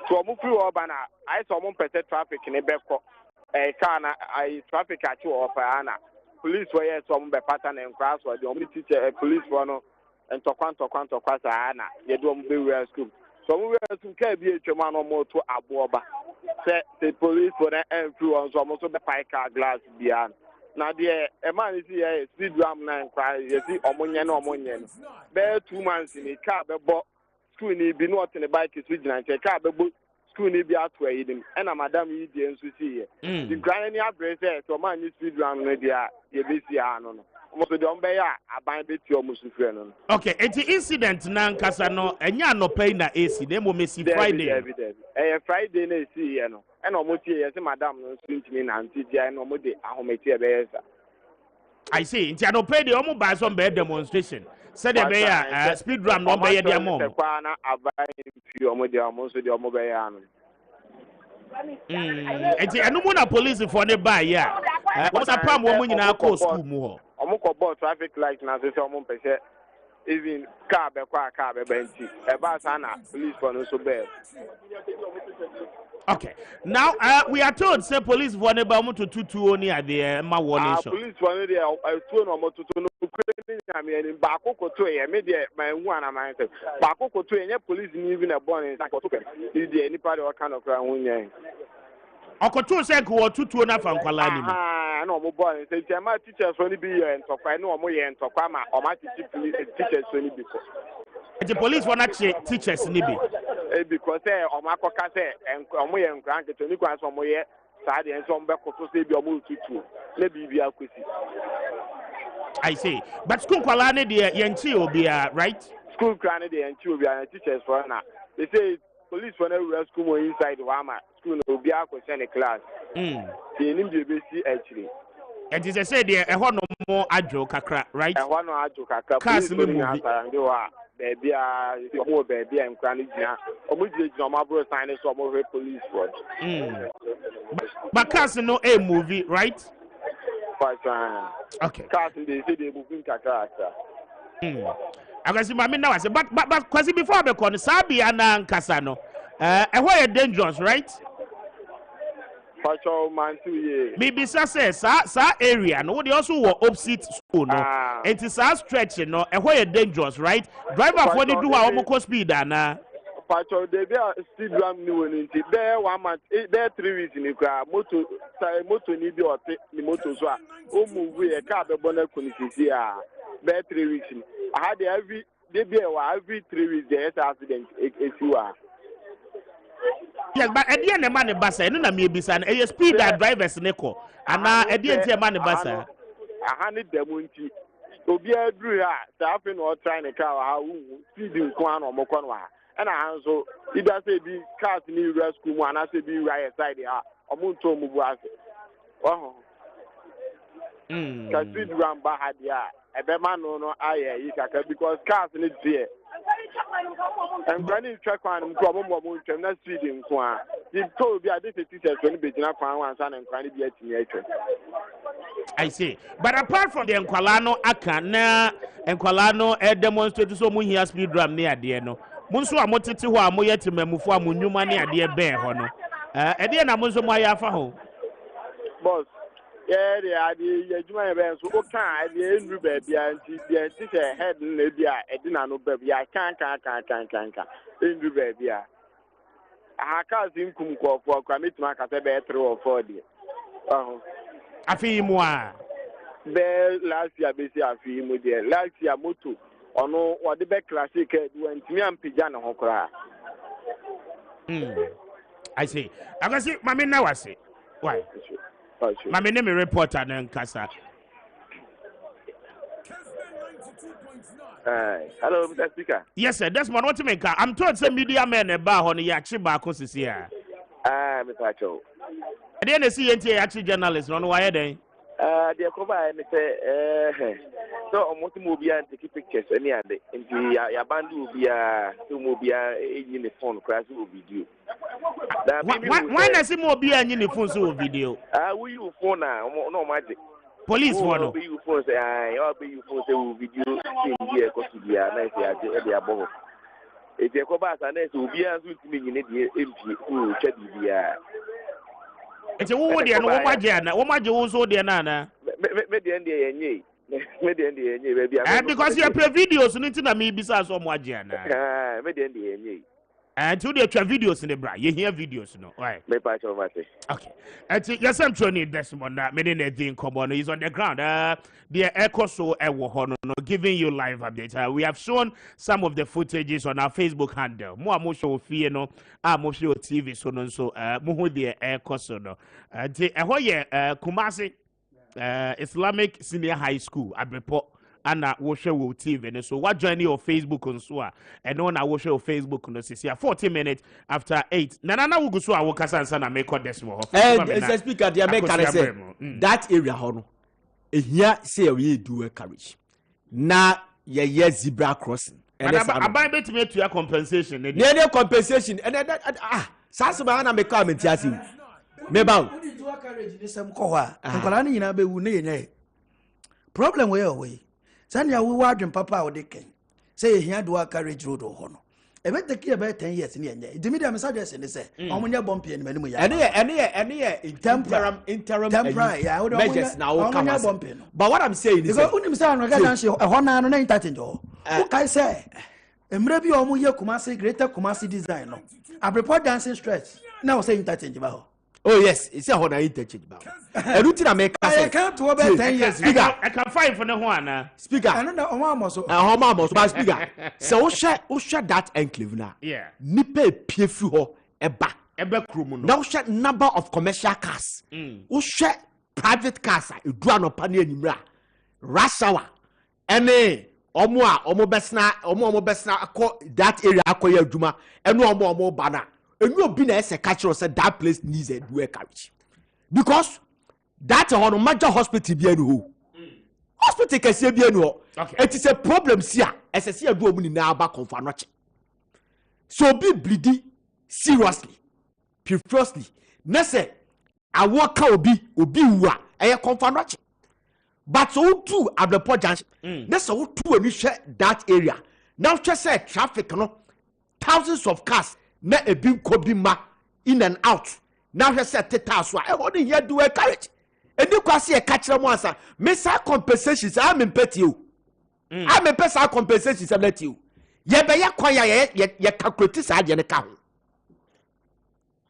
so omo free over na I saw omo pese traffic ne be ko car na traffic achi over na police were here some be pattern and class or the only teacher police for no and tokwan sa na ye do omo be we school so omo we school ka bi etwema no mo to aboba say the police for the influence omo so be pipe car glass bia na de e man is here speed ram na cry you see omo nye no be 2 months ni car be bo school ni bi no on the bike switch na car be bo school ni bi ato ayidim e na madam yi die nso see here the grand ni address so man ni speed ram no dia ye be see ano no mo so de on be ya aban be ti omo su frɛ no okay eti incident na nkasa no enya no pay na AC na mo mesi Friday Friday na see here no e na omo tie ye se madam no so ntimi na nti dia na omo de ahometi e be yesa I see nti no pay de omo ba so be demonstration said the be speed ram no be ye dia mo kwa na aban fi omo de omo so de omo be ya no eti enu mu na police for ne ba ya what's a pam wo mu nyina call school mu ho omo ko board traffic light na so omo pese even car be kwa car be benti e ba sa na police for no so be okay now we are told say police for ne ba mu to tutu oni ade ma warning shot police for ne dey tuo no mo tutu no kwani nyame ni ba akoko to ye me dey ma hu ana man say ba akoko to ye police ni even a born in akoko to e dey ni part of kind of hu nyen okoto say ko tutuo na fa nkwala ni mu na omo born say jama teachers for ni bi ye ntokwa na omo ye ntokwa ma o ma teachers for ni bi ko the police for not teachers ni bi because omo akoka say omo ye nkran ke to ni kwa so omo ye sa de enso omo be koto say bi omo tutuo na bi bi akosi I say but school kwala ne de yenchi obia right school kwala ne de yenchi obia teachers for na they say police for every school inside wama school no obia ko send class they nim dey be see actually It is a say there a no more adjo kakra, right? I want to adjo kakra. Cars in the movie. Baby, your baby and cranny. Obviously, my brother signed some of police fraud. But cars no a movie, right? Okay. Cars in the city moving kakra. I can see my now. I say, but because before I become Sabi and Casano, and why dangerous, right? Man, 2 years. Maybe says, sa area, no, they also were opposite school, no. It is a stretch, no, and why dangerous, right? Driver for the do our moko speed, and Pacho, they are still ram new and there 1 month, there 3 weeks in the car, motor need your motor, so move a car, the bonnet here, there 3 weeks. I had every 3 weeks, there's accident, if you are. Yes, but at the end, the money bassa, no, maybe son, a speed that drivers neko, and now at the end, the money bassa. I handed them winty. Obia drew her, tapping or trying to car, feeding Kwan or Mokonwa. And I answer, it does say be cast in the rescue one, I say be right side there, or Munto Mubuas. Oh, can feed Ram Bahadia, a beman no, because cars in it here. And running track on problem of not feeding Kwan. He told me I did a teacher when he began Kwan and Kwan be a I see. But apart from the Enqualano Akana, Enqualano, demonstrated so much here speed drum near the end. Munsu amotiti ho amoye temamufo amonyuma ne ade be ho no. Ede na munso moya fa ho. Boss, yeah, the adwuma be so o kan ade enru ba bia nti bia ti se head na bia ede na no ba bia kan enru ba bia. Aha ka zinkum kwofo kwa metima ka se be 3 or 4 dia. Afi mu a. Be last year be see afi mu dia. Last year moto ono wode be classic wantimi ampija na hokora. I see. I can see mama na wase. Why? Mama name reporter na nkasa. Hello, Mr. Speaker. Yes, sir. That's what make. I'm told some media men about on the actually back on this year. Mr. Cho. I didn't see any actually journalists. No, why then? The cover and say, so almost mobile and take pictures any other. And the band will be a in the phone crash will video. Why does it mobile and in the phone video? Will you phone now? No magic. Police phone. Will you phone say, I'll be you phone say video here, because to be a nice above. If you go back and will be as with me in the MP who check the it's a woman, no woman, also the nana. Because you play videos, and me besides some Wajiana. And today, you have videos in the bra. You hear videos, no? Right. Okay. And yes, I'm trying this one. Many thing common is on the ground. The echo so giving you live updates. We have shown some of the footages on our Facebook handle. More show fear no. More show TV so more the echo so no. The Kumasi Islamic Senior High School at report. And we'll show TV. So what join your Facebook on Swa and on our show Facebook on the 40 minutes after 8. Nana will go so I will cast and make on this more. And speaker, the American that area hono. Here say we do a carriage. Now ye zebra crossing. And I buy bet me to your compensation. Yeah, compensation. And that Sasabana make comment yasi. Meba. Problem where away. Sanya we wadwen papa odeken say here do carriage road ho no e be take about 10 years ni enye the media message say say omonya bomb pie ni mu ya temporary yeah measures now will come but what I'm saying is because unim say anoga dan she ho na no na interchange ho kai say emre bi omo ye Kumasi greater Kumasi design no report dancing stress now say interchange ba ho. Oh yes, it's a whole interchange. Everything I make. I can't to about 10 years. Speaker, I can find for the one. Speaker, I don't know. But speaker, so share that enclave now. Yeah. Nipe piefu eba krumu. Now share number of commercial cars. Share private cars. You do an opinion anymore. Rashawa, any omo besna that area akoye juma. Enu omo bana. And you be a catcher said that place needs a dual carriage. Because that on major hospital bi enu hospital kese bi enu it is a problem here as a do omu ni na aba konfa no che so be bleeding seriously profusely na say awo ka obi wu a eye konfa no che but so too at the point na so too ani hwe that area now just say traffic no thousands of cars na ebi ko bi ma in and out now just say teta so e ho here do a carriage eni kwase e ka kire mo ansa me sa compensations am impeti o am me pesa compensations am let you ye be ye kwan ya ye calculate sa de ne ka ho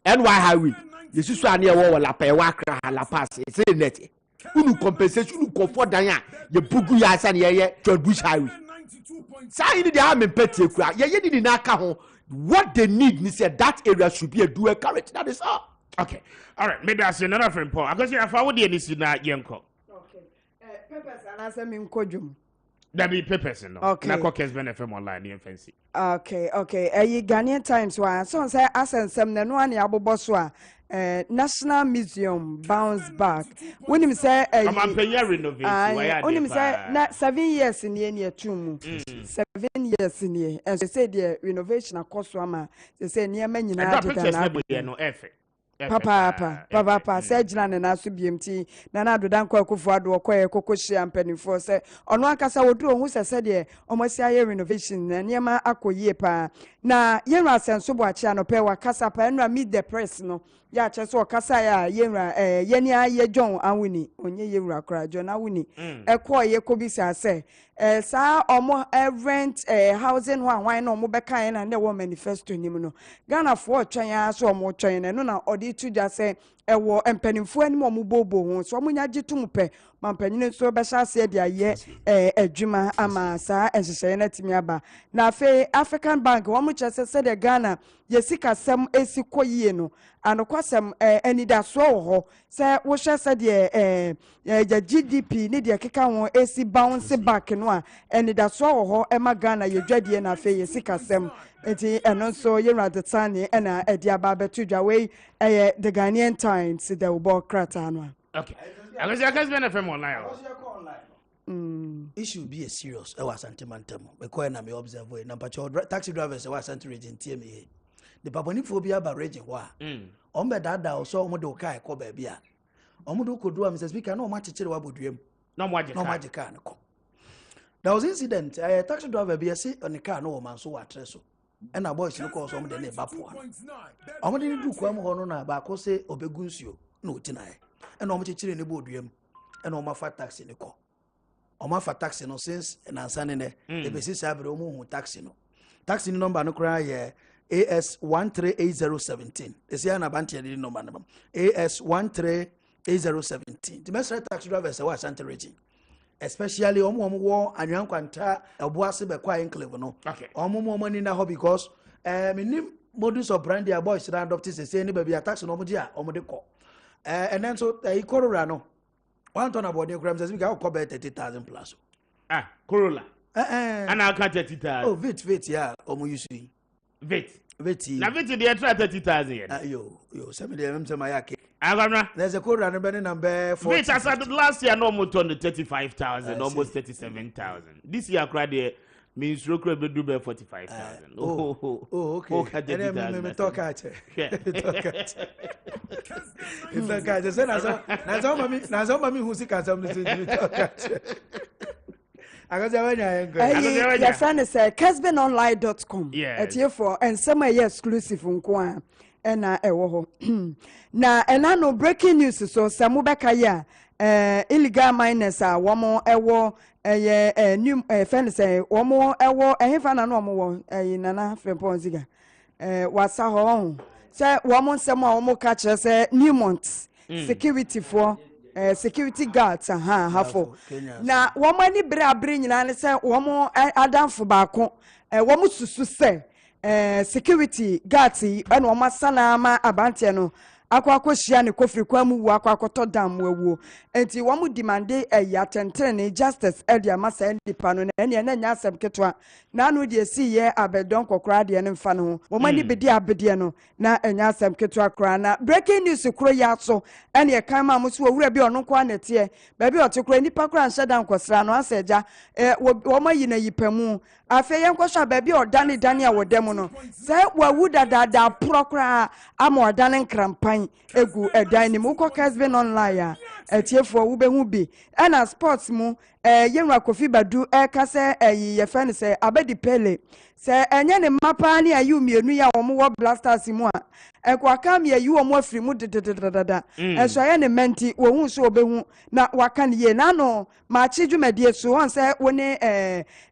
and why highway yesu so ane e wo la pa e wa kra la pass e say net unu compensation unu ko for dan a ye bugu ya asa ne ye bush highway sa ini de am impeti kura ye ni na ka ho what they need ni say that area should be a dual carriage that is all. Okay. All right. Maybe I see another friend Paul. I guess if I would do any na yenko. Okay. Peppers and answer me nkojum. That be Peppers no. Okay. Na ko Kessben FM online in fancy. Okay. Ghanaian Times wa so say asensem na no ane abobo so a National Museum bounce back. When him say I'm renovate why when him say na 7 years in the tum 7 years in here and say the renovation cost ama they say near many na no efe papa say jina na so BMT na na do dan kwa akufo ado okoye kokohia mpanifo say ono akasa wodu ohu se de omosi aye renovation na niema akoyie pa na yenra asenso bo achi anope wa kasa pa enra meet the press no ya che so kasa ya yenra yeni aye John Awuni onye yenra kra John Awuni ekoye kobisa say sa omo rent housing one no mo beka na wo manifesto nim no Ghana for twan ya so omo twan no na odi tuja say ewo empanimfo anim omo bobo ho so omo nya gitum pe mampanyine so be sha se dia ye adwuma ama sa enhyehyɛ na timi aba na afi African Bank omo chese se de Ghana yesika sem esi koyie no anokwasem anidaso ho se wo hwɛ se de ya GDP ne de keka ho esi bounce back no a anidaso ho ema Ghana yedwadie na afi yesika sem enti eno so yenra de tani na edi aba betu dwawe the Ghanaian Times the ubo krata no. Okay. I guess Kessben FM online. Issue be a serious. I was antimantem. Because na me observe na pacho taxi drivers I was sent region TMA. The paponi phobia ba region wa. Ombe dada so omo de okai ko ba bia. Omo do kodu am say speaker na omo chechere wa boduem. No magic car no. There was incident taxi driver be say on the car no woman so atreso. And a boys no cause omo de ne bapo. Omo de du kwam ho no na ba ko say obegunsuo no tinae. And omo chechere ne boduem. And omo fa taxi ne ko. Oma for taxi no since na ansane ne e be sisi abre omo hu taxi no number no kra ye AS 138017 esi na banti de number no AS 138017 the best taxi driver say wa Santa region especially omo wo anwan kwanta eboase be kwa enclave no omo money na ho because menim modus operandi a boys na adopt say ni baby taxi no omo dia omo de ko and then so e korora no one ton about the grams as we got 30,000 plus. Corolla. And I can't 30,000. Oh, Vit, yeah, almost you see. Vit. Now, Vit, they try 30,000. Yo, some of them to my there's a Corolla running number 4. Vit, I said last year, no more than 35,000, almost 37,000. This year, I cried there. Means you could do by 45,000. Okay. And then talk at it. It's like I just said, Nazomami who sick at something. I got your friend is Kessbenonline.com. Yeah. At here for and some exclusive on Kwan and now and I know breaking news so Samubeka ya illegal miners are one more new friend say one more na no more nana Fremponziga wasa ho say one more some more catch say Newmont security for security guards hafo na one money bring nyina say one more adamfo baako one susu say security guards and one masana ma abante no akwakohia ne kofri kwamu wu akwakoto dam wawu enti wo mu demande ya tentene justice edia masa ndipa no na ene na nya asem ketwa na no de si ye abedon kokora de ne mfa no wo mani bedi abede no na enya asem ketwa kora na breaking news kuro ya so ene ye kan ma muso wura bi ono kwa nete ba bi otekura nipa kora nhyedan kwasra no aseja wo mayi na yipamu afe yenkosha ba bi odane a wodem no se wawu dada prokra ama odane nkrampan egu edan ni mu ko Kessben online etiefo wo behu bi na sports mu yenwa Kofi Badu kase ye fe ne se abedi pele se enye ne mapa ne ayu mienu ya wo wo blasters mu a ekwaka me ayu wo mo afiri mu dedededada so ye ne menti wo hu so obehu na waka ne ye na no Maakye dwumadie so on se wo ne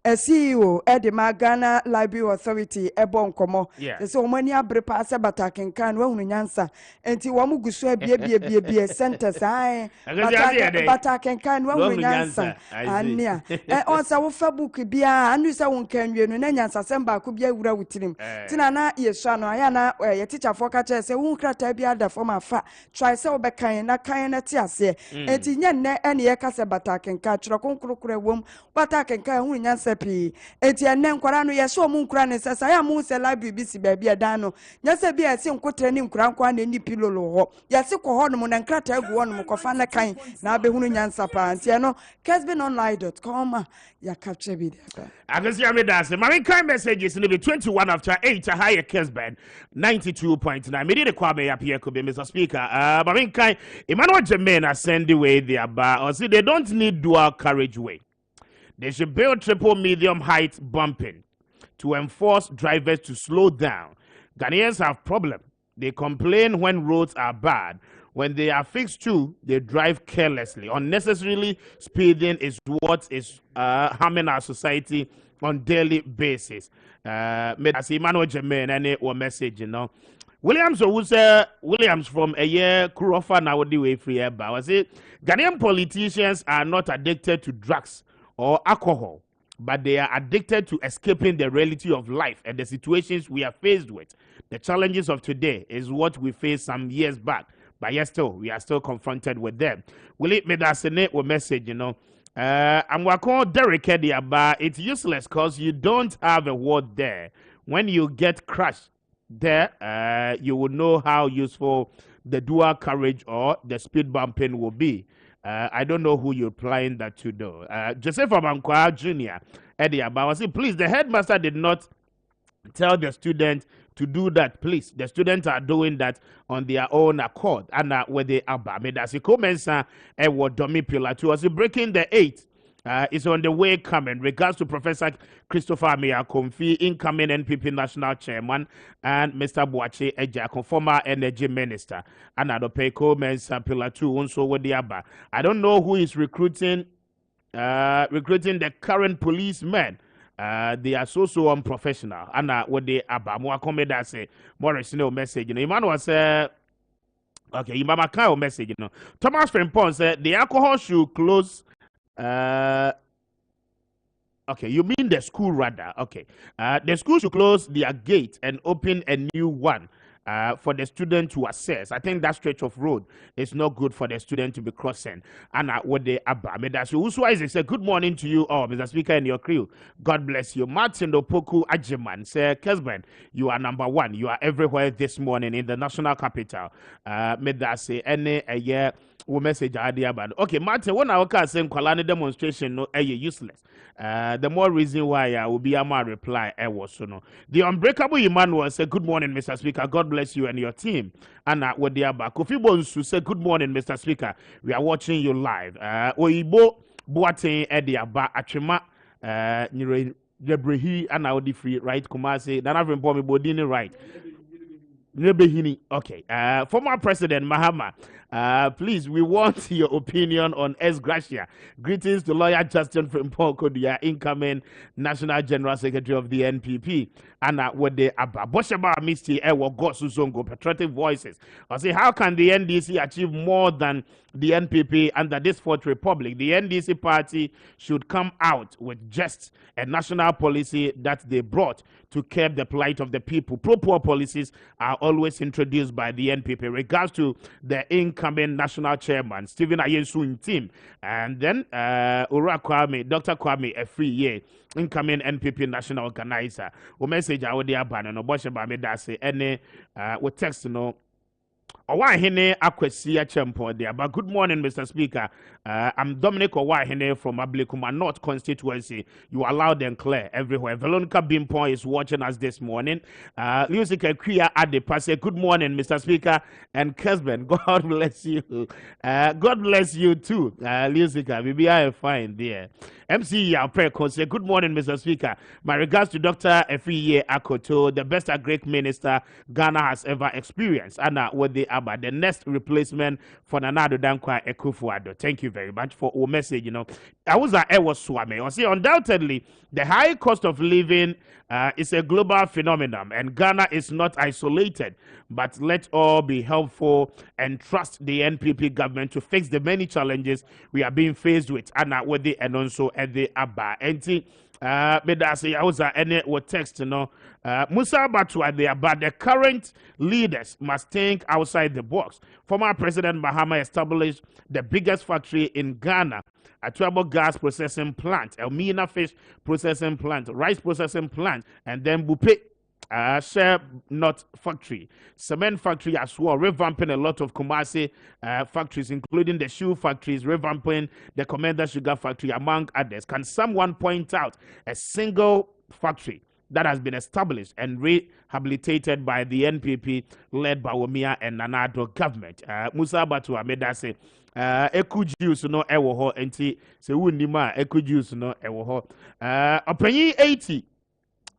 CEO de Ghana Library Authority ebo nkomo se wo mani abrepa se batakenkan wo hunu nyansa enti wo mu guso bie centers ai batakenkan wo hunu nyansa ania on se wo Facebook bia anu se wo nkanwie no na nyansa se ba ko bia wura wutirim tina na yesu no aya na ye teacher for ka che se wo krata bia da form afa try se wo bekan na kan na ti ase enti nya ne ene ye ka se batakenkan chiro konkrokro wom batakenkan hunu nyansa pi enti ene nkwara no ye so mu nkura ne sesa ya mu se library bi si ba bia dan no nya se bia se nkotre ni nkura nkwa na ni pilolo ho ya se ko ho no na nkrata agu won mo kofa na kan na be hunu nyansa pa enti no kessbenonline.com ya capture bi there agasi amedase mami kind messages in the 21 after 8 a higher Kessben 92.9 me did Kwame Appiah Kubi Mr. Speaker mami kind Emmanuel Jermaine send the way they are or see they don't need dual carriageway. They should build triple medium height bumping to enforce drivers to slow down. Ghanaians have problem. They complain when roads are bad. When they are fixed too, they drive carelessly. Unnecessarily speeding is what is harming our society on daily basis. As Emmanuel Jermaine, any one message, you know. Williams from a year Kurofa now the way free about was it Ghanaian politicians are not addicted to drugs or alcohol, but they are addicted to escaping the reality of life and the situations we are faced with. The challenges of today is what we faced some years back, but yes, still we are still confronted with them. Will it make us a message, you know? I'm working Derek about it's useless because you don't have a word there. When you get crushed there, you will know how useful the dual carriage or the speed bumping will be. I don't know who you're applying that to though. Joseph Amankwa Jr. Eddie Abawa, please, the headmaster did not tell the student to do that, please. The students are doing that on their own accord. And where they are, as he comments, Domi Pillar to us breaking the 8. Is on the way coming. Regards to Professor Christopher Appiah Kubi, incoming NPP National Chairman, and Mr. Boakye Ejako, former Energy Minister. And Adopeko Mensa Pillar 2, also with the Abba. I don't know who is recruiting the current policemen. They are so unprofessional. And what they Abba, more comment that say, Morris, no message. You know, Emmanuel said, okay, Imama Kao message, you know. Thomas Frimpong said, the alcohol should close. Okay, you mean the school rather. Okay, the school should close their gate and open a new one for the student to assess. I think that stretch of road is not good for the student to be crossing. And what they abba Uswise say good morning to you all, Mr. Speaker, and your crew. God bless you. Martin Opoku Ajiman say, Kessben, you are number one. You are everywhere this morning in the national capital. May that say any a year. We message idea about okay, Martin. When I was saying Kwalani demonstration, no, useless. The more reason why I will be a my reply. I was so no. The unbreakable Emmanuel said, "Good morning, Mr. Speaker. God bless you and your team." And what they are back. Kofi Bonsu said, "Good morning, Mr. Speaker. We are watching you live." Oyibo Boateng Ediaba Achema Nebrehi and Audi free right. Kumasi. Then I've informed me Bodini right. Okay. Former President Mahama Please, we want your opinion on S. Gracia. Greetings to lawyer Justin Frimpong, incoming National General Secretary of the NPP. And what they about Bosheba Misty Ewa Gosuzongo, patriotic voices. I say, how can the NDC achieve more than the NPP under this fourth republic? The NDC party should come out with just a national policy that they brought to curb the plight of the people. Pro-poor policies are always introduced by the NPP. Regards to the incoming national chairman, Stephen Ayensu team, and then Dr. Kwame Appiah, incoming NPP national organizer. O message I would have banned no bosh ba me da say any we text no. Owahene Akwesi Achempo there. But good morning, Mr. Speaker. I'm Dominic Owahene from Ablikuma North constituency. You are loud and clear everywhere. Veronica Bimpo is watching us this morning. Musica Kriya Adepa say good morning, Mr. Speaker, and Kessben. God bless you. God bless you too. Musica, maybe I fine there. MC Yalpreko say good morning, Mr. Speaker. My regards to Dr. Appiah Akoto, the best Greek minister Ghana has ever experienced. And what they are about the next replacement for Nana Dankwa Ekufuado. Thank you very much for your message. You know, I was Swame. I say undoubtedly the high cost of living is a global phenomenon, and Ghana is not isolated. But let's all be helpful and trust the NPP government to fix the many challenges we are being faced with. And what they and also at the Abba. Bedasi, I was any what text, you know. Musa Batwa, they are, but the current leaders must think outside the box. Former President Mahama established the biggest factory in Ghana, a turbo gas processing plant, Elmina fish processing plant, rice processing plant, and then Bupe share nut factory, cement factory as well, revamping a lot of Kumasi factories, including the shoe factories, revamping the Commander Sugar factory, among others. Can someone point out a single factory that has been established and rehabilitated by the NPP led by Womia and Nanado government? Musa Batu Ameda say, Eku juice no ewo ho enti se wunima eku juice no ewo ho. Openyi 80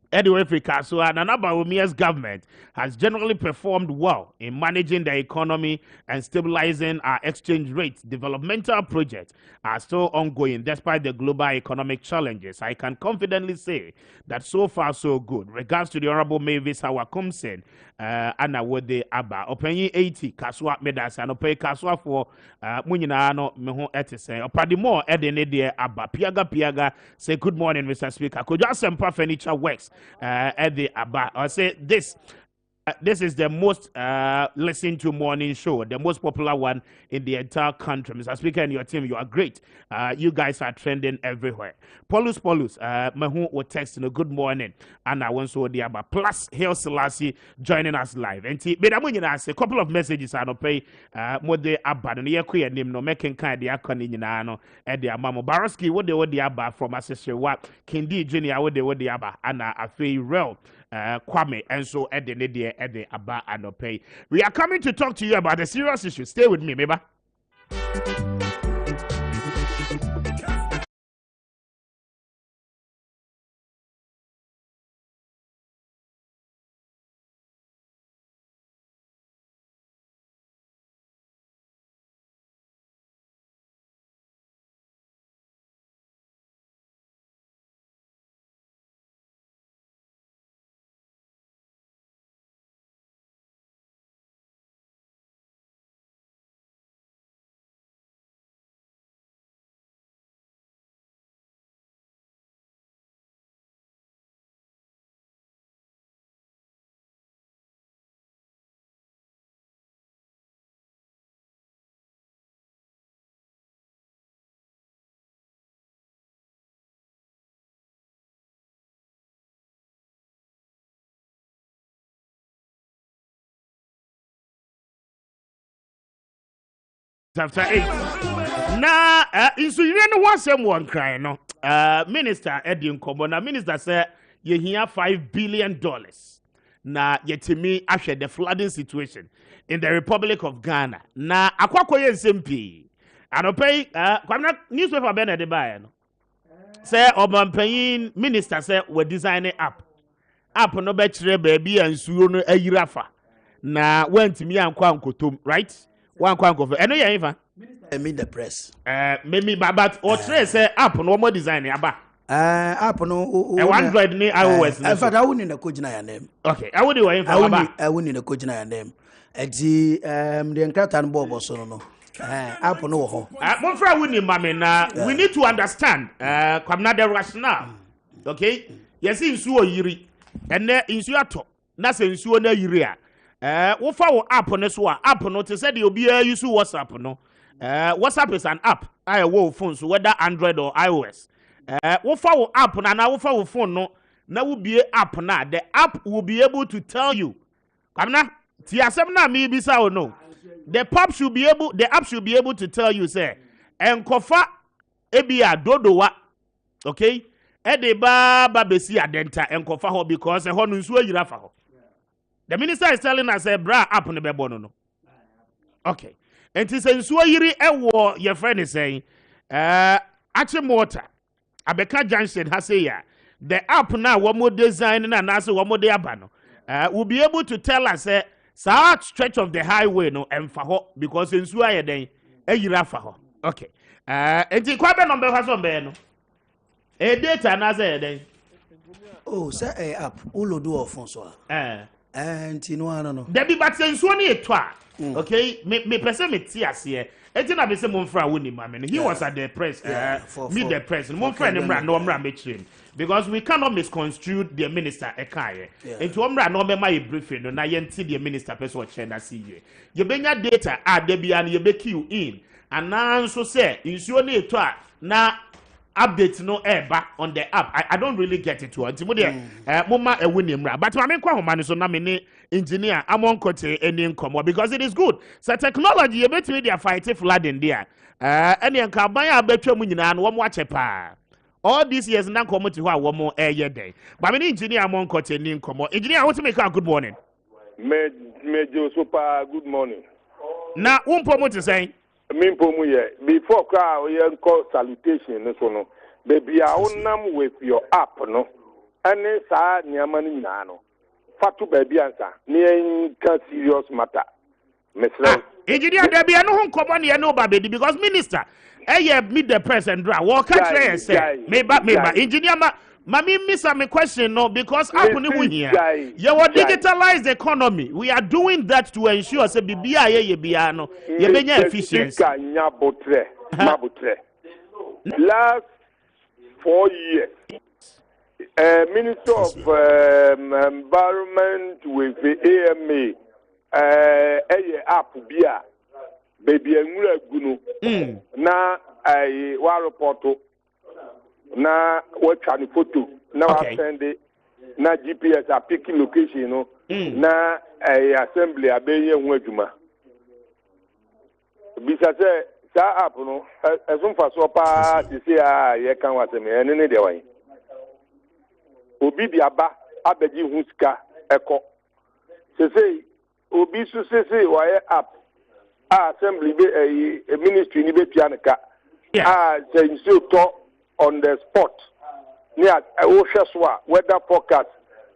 Anyway, so Nana Bawomia's government has generally performed well in managing the economy and stabilizing our exchange rates. Developmental projects are still ongoing despite the global economic challenges. I can confidently say that so far so good. Regards to the Honorable Mavis Hawakumsen, Anna Wode Abba, Openyi 80, Kaswa Medas, and Opay Kaswa for Munyanano Meho Etisen, Opadimo Edenede Abba, Piaga, say good morning, Mr. Speaker. Could you Sempa Furniture Works at the Abba? I say this is the most listened to morning show, the most popular one in the entire country. Mr. Speaker and your team, you are great. You guys are trending everywhere. Paulus, Mahu will text good morning. And I want to the Abba. Plus, Hail Selassie joining us live. And a couple of messages I don't pay more the Abba. And you queer name no making kind the Akon in Nano at the Amamo Baraski, what the Abba from Assessor what Kendi Junior, what the Abba, and I feel real. Kwame and so at the Abba and pay. We are coming to talk to you about a serious issue. Stay with me, baby. After 8. Now, so you know what someone crying, no? Minister Eddie Nkomo, minister said you hear $5 billion. Now, yet to me, after the flooding situation in the Republic of Ghana. Now, Akwakoye SMP. I don't pay, newspaper Bernard Debayan. Say, Oban paying minister said, we're designing app. App no betre baby and suno a yirafa. Now, went to me and Kwankotum, right? One kwanko for. Eno ye ifa. I mean the press. Maybe but or trace app no more design aba. App no Android ni iOS. In fact, I wouldn't in the coach na your name. Okay, I would in aba. I wouldn't in the coach na your name. The Enkratan Bob so no. App no ho. Mon fra wuni mame na we need to understand kwamna the rationale. Okay? Yes insuo yiri. Ene insuo ato. Na se insuo na yiri a. Wo fa wo app no so a app no te say the obi use WhatsApp no. WhatsApp is an app. I wo phone so whether Android or iOS. Wo fa wo app na wo fa wo phone no na wo bie app na the app will be able to tell you. Kwamna ti asem na me bisa o no. The app should be able to tell you say enkofa ebia dodowa. Okay? E de ba besi adenta enkofa ho because ho no nsuo yira fa ho. The minister is telling us bra app no be bono no. Okay. And it is nsuo yiri ewo your friend is saying Achimota Abeka Junction has say ya the app now one more design na na say one more de aba no will be able to tell us such stretch of the highway no emfa ho because nsuo aye den eyira fa ho. Okay. Enti kwa be number ha so be no. Data na say den. Oh, say app ulo do of phone so. And you know no. There be but nsuo ni eto a. Okay, me person me ti ase. Enti na be say mon fra woni ma me. He was at the press meet the press. Mon fra ne mra no mra me chim. Because we cannot misconstrue the minister ekaye. Enti omra no be my briefing no na ye nti the minister person che na see ye. Ye benya data de bia na ye be queue in. And now so say nsuo ni eto a na update no eba on the app. I don't really get it to until mama a winning mra. But I mean kwa homa so na me ni engineer among kote any nkomo because it is good. So technology you bet me they fight flood in there. Any nka ban abetwa mu nyina no wo ache pa. All these years na nkomo ti ho a wo mo eye day. But me engineer among kote any nkomo. Engineer what make a good morning. Major super good morning. Na umpo mo ti say before call salutation no baby I onam with your app no and sa niamani no fatu baby answer ni can serious matter Mr. Engineer there be no nkomo ne no ba bedi because minister meet the press and draw what can try say me ba engineer Mami miss me question no because happen here. You will digitalize the economy. We are doing that to ensure say bibia ye bia no ye benya efficiency. Last 4 years, Minister of Environment with the AMA, app bia baby enwura gunu na wa report na what can photo now I send it na GPS a pick location no na assembly abeye nweduma bisa say sa app no ezum fa so pa ti say ye kan wasem ene ne de wan obi bi aba abeji hu sika eko say obi so say why app assembly be ministry ni be pianka say so to on the spot near Oshaswa weather forecast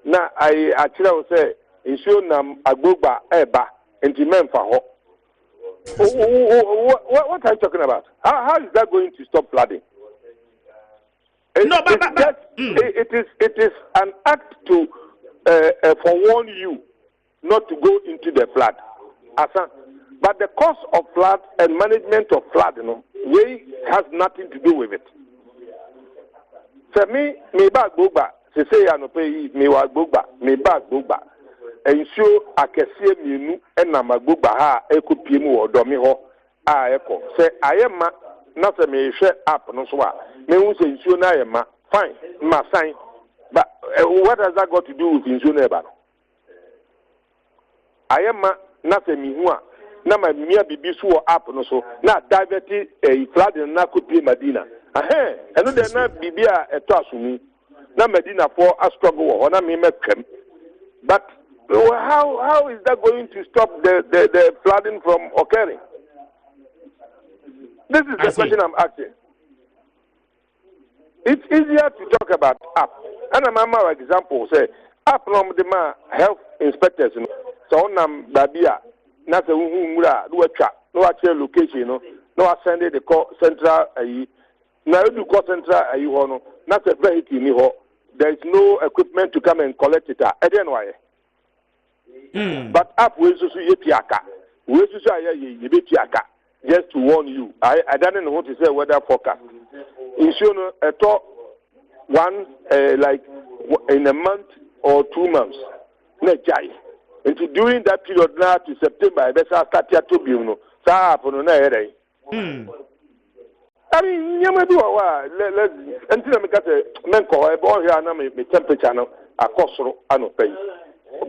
na I actually say issue nam agbogba eba enti memfa ho. What are you talking about? How is that going to stop flooding? It is an act to forewarn you not to go into the flood. But the cause of flood and management of flood, has nothing to do with it. For me bag boba, se say I no pay me wa boba, me bag boba. Ensure akesie mienu na magboba ha ekopie mu odomi ho a eko. Say ayema na se me hwe app no so a me hu se ensure na ayema fine ma sign. But what has that got to do with ensure na eba? Ayema na se mi hu a na ma mia bibi so app no so na divert flood na kopie Madina. And then Bibia eto asumi na Medina for a struggle or na me mekem. But how is that going to stop the flooding from occurring? This is the question I'm asking. It's easier to talk about app. And I'm example say app from the health inspectors so nam babia na se hu mura do atwa no actual location, no send the call central. Now you call central. Not a vehicle. There is no equipment to come and collect it. I don't know why. But up we so yetiaka. We so yetiaka. Just to warn you. I don't know what to say weather forecast. Issue a talk one like in a month or 2 months. Into during that period now to September, I better start to be no. I mean, you may do let's until I make a menko. I bought here and my temperature now a cost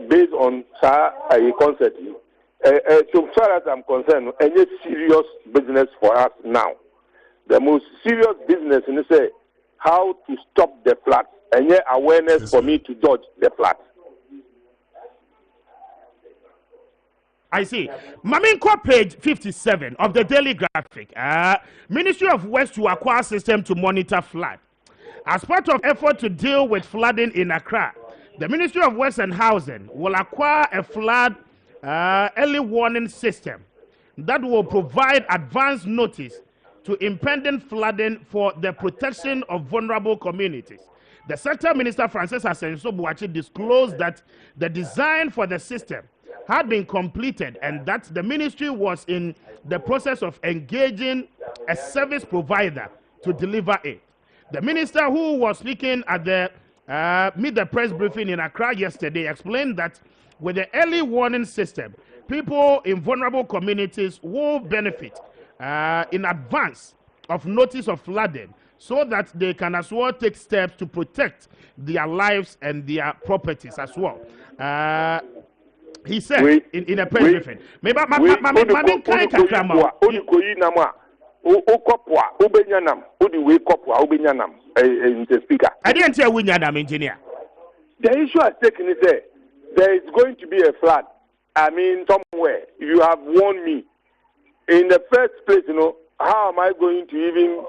based on a concert. So far as I'm concerned, any serious business for us now. The most serious business in say how to stop the flood and yet awareness for me to dodge the flood. I see. Maminko page 57 of the Daily Graphic. Ministry of Works to acquire system to monitor flood. As part of effort to deal with flooding in Accra, the Ministry of Works and Housing will acquire a flood early warning system that will provide advance notice to impending flooding for the protection of vulnerable communities. The Sector Minister Francis Asenso-Buachi disclosed that the design for the system had been completed and that the ministry was in the process of engaging a service provider to deliver it. The minister, who was speaking at the Meet the Press briefing in Accra yesterday, explained that with the early warning system, people in vulnerable communities will benefit in advance of notice of flooding so that they can as well take steps to protect their lives and their properties as well. He said in a press briefing, I didn't tell Winyanam, engineer. The issue at stake is there is going to be a flood. I mean, somewhere you have warned me. In the first place, how am I going to even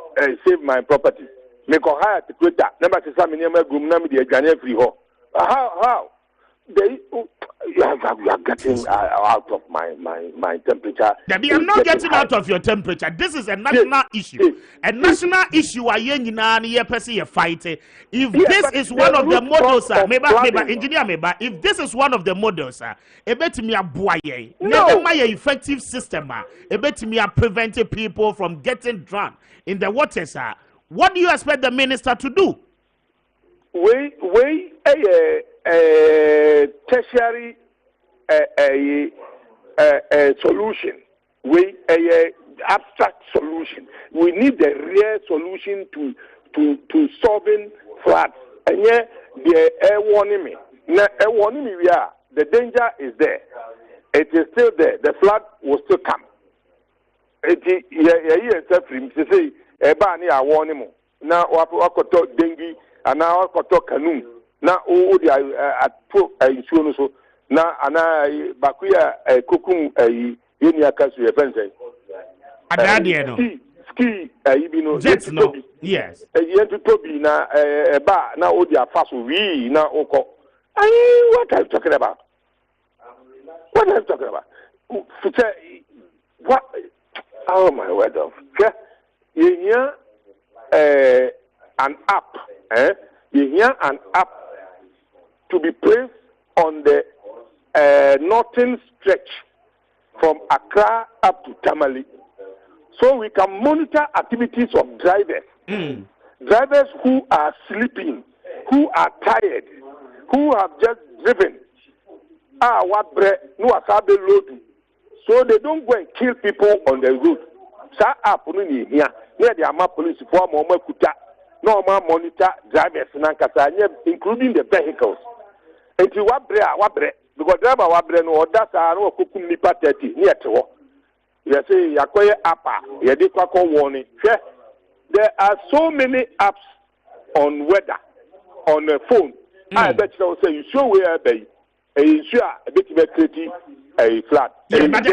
save my property? Make a higher equator. Number to some how? You are getting out of my temperature. Debbie, I'm not getting out of your temperature. This is a national issue. A national issue. If this is one of the models, if this is one of the models, my effective system, preventing people from getting drowned in the waters. What do you expect the minister to do? Tertiary solution, abstract solution. We need the real solution to solving floods. And yeah, the air warning me. Now, air warning me, the danger is there. It is still there. The flood will still come. It is suffering. To say, Ebani are warning me. Now, wakoto dengue, and now wakoto canoe. Na o di ato insurance so na ana bakuya kokum yeni akasu e fense adade no ski bi no jet no yes yentu tobi na ba na o di afaso wi na oko what are you talking about? What? Oh my word of you an app an app to be placed on the northern stretch from Accra up to Tamale, so we can monitor activities of drivers. Drivers who are sleeping, who are tired, who have just driven. So they don't go and kill people on the road. Police normal monitor drivers, including the vehicles. And you wabre because driver wabre no that's no kukum nipa 30 near to. You say yakoye appa, you did warning. There are so many apps on weather on the phone. I bet you say you show where be you sure a bit creative a flat. Yeah, but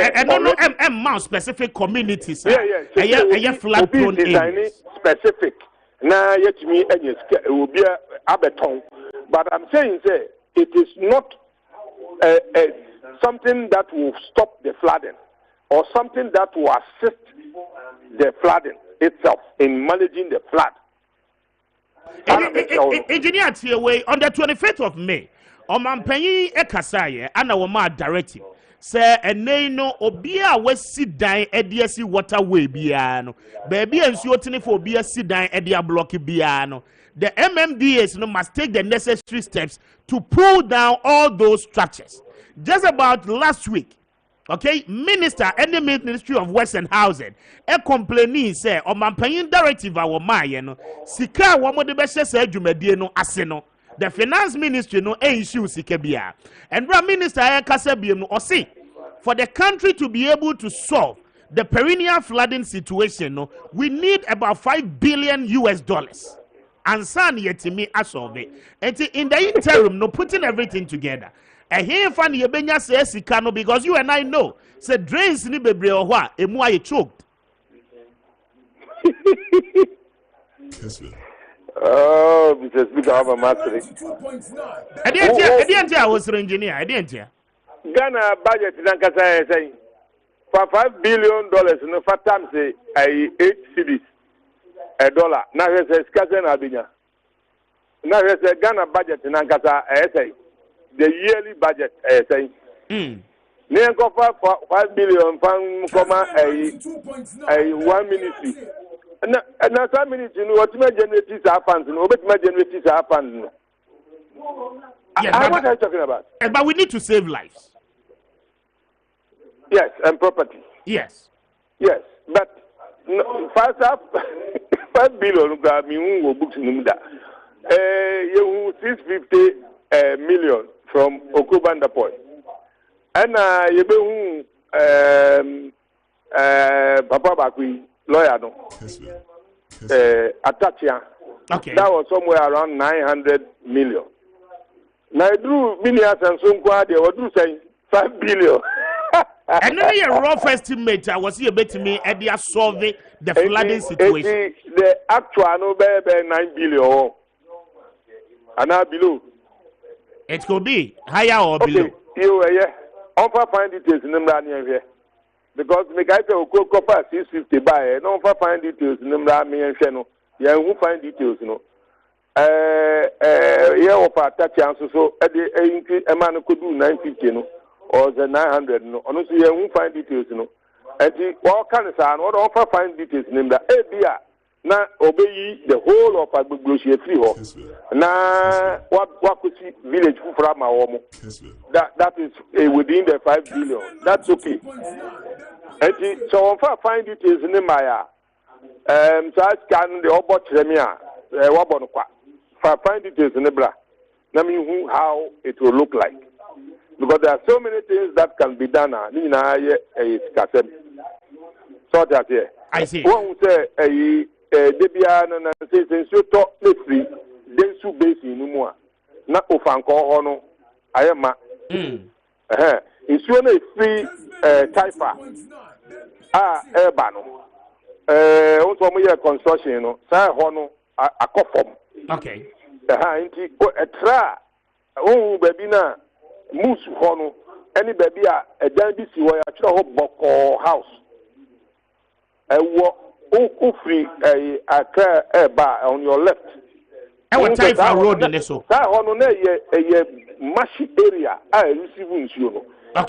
no specific communities. Yeah, flat prone areas. Specific. Now yet me and will be a beton. But I'm saying say it is not something that will stop the flooding. or something that will assist the flooding itself in managing the flood. Engineer Tiaway, on the 25th of May, Omampanyi Ekasaye, Anna Wama directive, say, and no Obia West Sidine Ediasi Waterway Biano, baby and Siotini for Bia Sidine Edia Blocky Biano. The MMDAs must take the necessary steps to pull down all those structures. Just about last week, okay, Minister and the Ministry of Western Housing, complaining say, Omampanyin directive our Mayen, Sika Wamo best say Jumediano Aseno. The Finance Ministry no issue Sikebia. And Prime Minister Kasabiano or see for the country to be able to solve the perennial flooding situation, we need about $5 billion. And son yetimi asolve it. And in the interim, no putting everything together. And here fan yebenya says sikano because you and I know say drains ni bebre ohwa emu aye choked. Oh, Mr. Speaker, have a mastery. I didn't I was an engineer. I didn't hear. Ghana budget in Ankasa saying for $5 billion no for times say 8 cedis. $1. Now he says Kessben Abinya. Now he says Ghana budget in Ankasa say the yearly budget say. Near for $5 billion from a 1 ministry. And now some ministry what my generators are funds, no, but my generators are funds. What are you talking about? But we need to save lives. Yes, and property. Yes. Yes, but first up. $5 billion books in you 650 million from Okubanda Point. And you Papa Bakui lawyer no. Atachia. Okay. That was somewhere around 900 million. Now I drew millions and some they were do saying 5 billion. And then a rough estimate, I was here betting me at the solving the flooding situation. The actual no baby 9 billion. And now below. It could be higher or below. You offer find details in the here. Because make I say Okokopa 650 buy, no offer find details in the me and Sheno. Yeah, who find details, no. Yeah, offer touch answer so at the a man could do 950, no. Or the 900, no. Honestly, you won't find details, no. And the all kind of sound, what offer find details in the ABA. Now obey the whole of a Buglosia free hall. Now, what could see village from my home? That is within the 5 billion. That's okay. And so offer find details in the Maya. So I scan the Obot Remia, Wabonqua. Find details in the bra. Now, mean how it will look like. Because there are so many things that can be done. Kessben. So that here. I see. One would say Debian and says you talk free, then su base in Numua. Not Ofanko Hono. I am it's only free Taifa. Urbano. Also, we are construction, you know. Say Hono a conform. Okay. A tra. Oh, baby, na. Moose Hono, any baby a dandy see where I show Boko house. A walk free a car bar on your left. I will take a road in this. That on a mashy area I receive you. A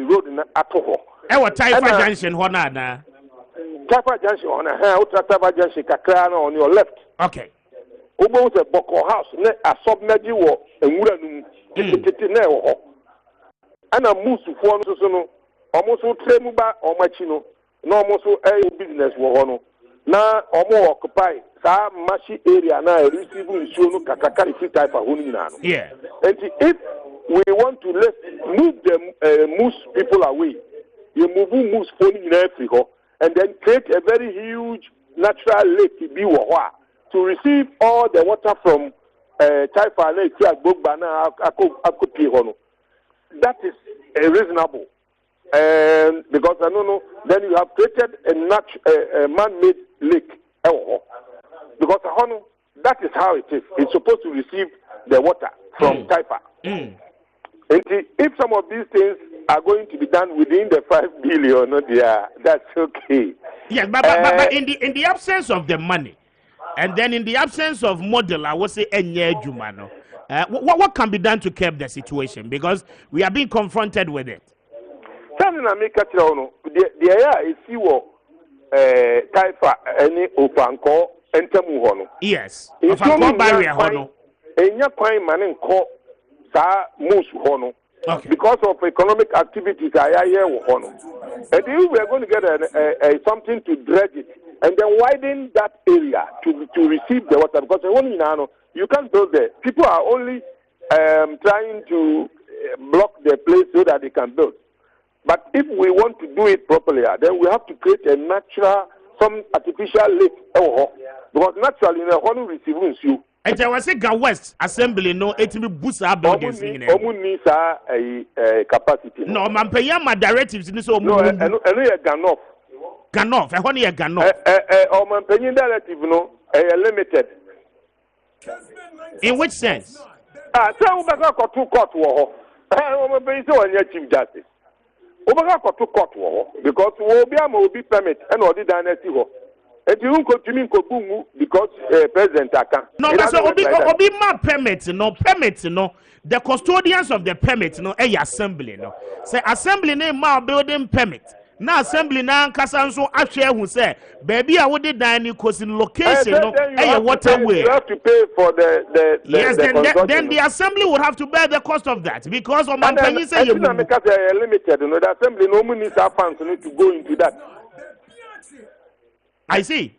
road in Atoho. I will type a junction Honada. Tapa junction on a hair, Tapa junction Kakrano on your left. Okay. Almost a Boko house, a submerged war, and wooden and a moose to form almost Tremuba or Machino, no almost a business war. Now, or more occupy some mashy area now receiving Sunu Kakakari type of Hunina. Yeah. And if we want to move the moose people away, you move moose phone in every hole, and then create a very huge natural lake to be to receive all the water from Taifa Lake, that is reasonable. Because I don't know, then you have created a man-made lake. Because that is how it is. It's supposed to receive the water from Taifa. And if some of these things are going to be done within the 5 billion. No, that's okay. Yes, but in the absence of the money, and then in the absence of model, I would say Jumano. What can be done to curb the situation? Because we are being confronted with it. Yes. Because of economic activities, and if we are going to get something to dredge it and then widen that area to receive the water, because you can't build there. People are only trying to block the place so that they can build. But if we want to do it properly, then we have to create a natural, some artificial lake, because naturally, the whole receiving you. And I was saying, West Assembly, no, it will boost our buildings. Needs a capacity. No, man, pay my directives in this. No, Ganoff. Ganoff, I want a Ganoff. Man, paying directive, no, limited. In which sense? So we got 2 court war. I'm paying so on your chief justice. We got 2 court war because we will be permit and all the dynasty. And you won't continue to because President Aka. No, but so obi ma permit, no. The custodians of the permit, no, a assembly, no. Say assembly name ma building permit. Now assembly na nkasa so ahwe hu say baby a wo de dan ni kosi location no a waterway. You have to pay for the yes, then the assembly would have to bear the cost of that because on man can you say you limited, no, the assembly no money funds need to go into that. I see.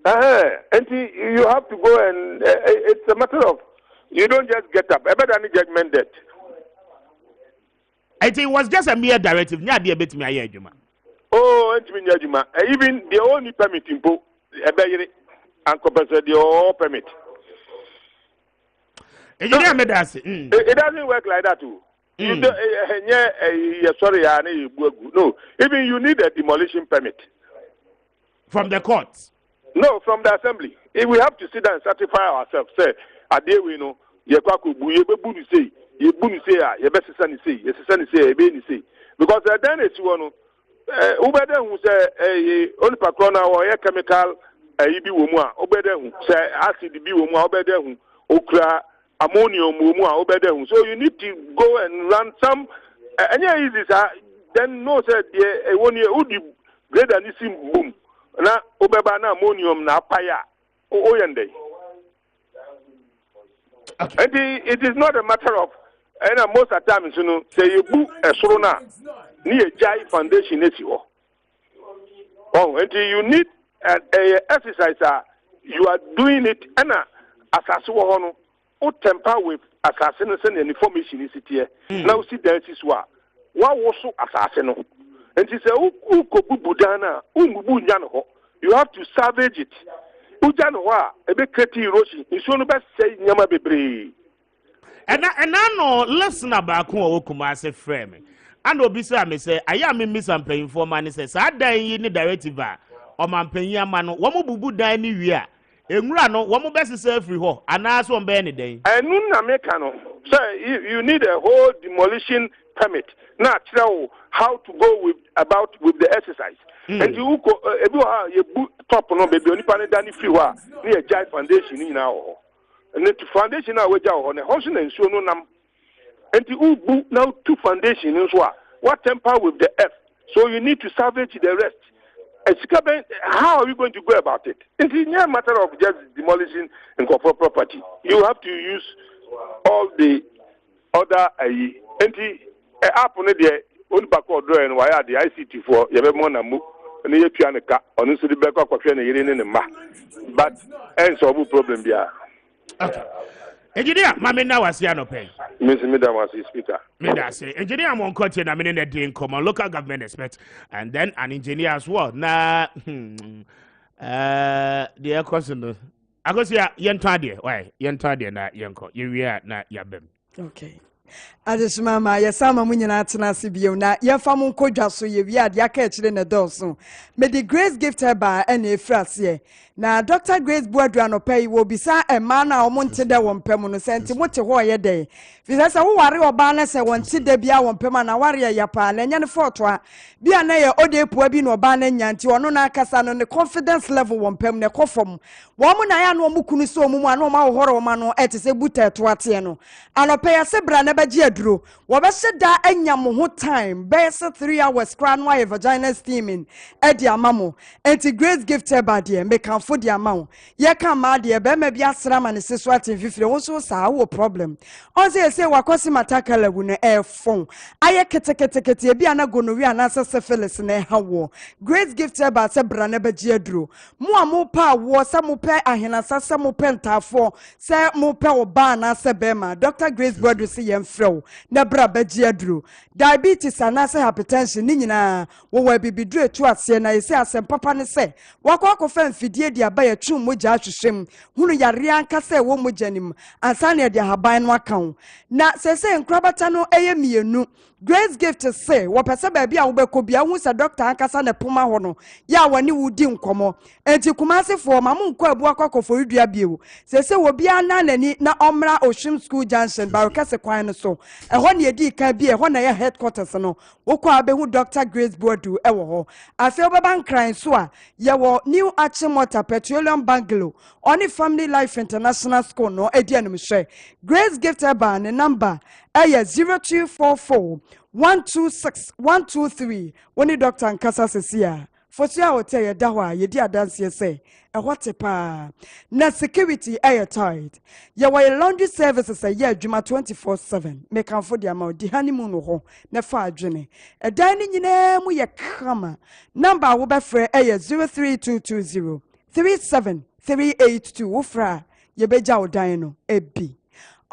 And you have to go and it's a matter of you don't just get up. I bet any judgment that. I think it was just a mere directive. Oh, even the only permit in Po, and compensate the all permit. It doesn't work like that too. Sorry, no. Even you need a demolition permit. From the courts? No, from the assembly. If we have to sit down and certify ourselves, say, Ade we know, because then it's one. Ubeda who say only patrona or a chemical ibi womua, Obeda who say acid be womua, Obeda who okra ammonium womua, Obeda who. So you need to go and run some. And yeah, easy, then no said, yeah, 1 year would you greater than this boom. Na obeba na ammonium na apaya oyende. And it is not a matter of and most of the time say you book a sorona near Jai Foundation until you need an exercise you are doing it and assassin or temper with assassination and information is it here. Now see there is what was so assassin. And she said, you have to salvage it. And I know, listen about Kumase frame. And Obisa may say, I am in Miss and paying for money. Says, I die in the directive or man paying a man, one more boo die anywhere. And run one more best serve free ho, and ask one any day. And Nunamekano, sir, you need a whole demolition permit. Now, how to go with the exercise. And you top no baby only panel free near Jai Foundation in now. And the foundation now which on a house and so no nam. And you book now 2 foundations what temper with the F. So you need to salvage the rest. How are you going to go about it? It's not a matter of just demolishing and corporate property. You have to use all the other app on the only back or drawing why the ICT for Yabemona and the Pianica on the back of the ma. But and so problem there. Okay. Engineer, Mamma now was Yano Pay. Miss Mida was his speaker. Mida say, engineer, I'm on coaching a minute day in common local government expect, and then an engineer as well. Nah, the question. I go see Yantadia. Why? Yantadia, not Yanko. You are not Yabem. Okay. Adishmama, yes, some of Munina Sibio, na Yafamun Kojasu, ye had yaketch in the dorsum. May the grace gift her by any phrase. Now, Dr. Grace Boadrano pay will be sa a man or Monteda one permanent sent what a warrior day. Because I worry or banners and one sit there be our permanent warrior yapan and yan fortwa. Be a nay or de puebin or banner yanti or no nakasan on the confidence level one permanent coffum. Woman I am no mukunuso muma no ma horror mano et is a butter to Atiano. And a pay a sebra never jeadru. Wabasha da enyam ho time. Best 3 hours crown wire vagina steaming. Eddie Amamo. Anti Grace gift her body make for the amount. Ye can ma dear be maybe asram and is swatting 50 also sa problem. Also say wakosi matakala wune air phone. Aye kete be ana gonorrhea and answer syphilis ne hawo. Grace gift her ba se branebe jedru. Mo pa wo sa mo pe ahina sa mo penta for se mo pe oba na se bema. Dr. Grace Bodu si yem fro na bra be jedru. Diabetes and hypertension ni nyina wo bibidru etu ase na yesi asem papa ne se wakwa fen fidie dia ba ya trum moja ahwehwem hunu yare anka se wo mojanim ansa na dia haban no aka na se nkrabata no eye mienu Grace gift to say wo pese ba bia wo beko bia hu se doctor ankasa na poma ho no ya wani wudi nkomo enti kumasefo ma mu nkọ abu akọkọfo ridua biewu se wo bia na nani na omra Oshim School Junction barokase kwan no so eho na edi ka bi eho na ya headquarters no wo kwa abehu Dr. Grace Bodu ewo ho afi obaban kran so a ye wo New Achimota Petroleum Bungalow oni Family Life International School no edi anum hwe Grace gift eba ne number 0244 126 123 woni Dr. Nkasa sesia fosia hotel ye dawa ye di adanse se ehwote pa na security air tight ye wa laundry services ye adwuma 24/7 make am for the amount di honeymoon ho na fa adwene edan ni nyina mu ye kama number wo be frɛ 03220 37382 wo fra ye beja odan no ebi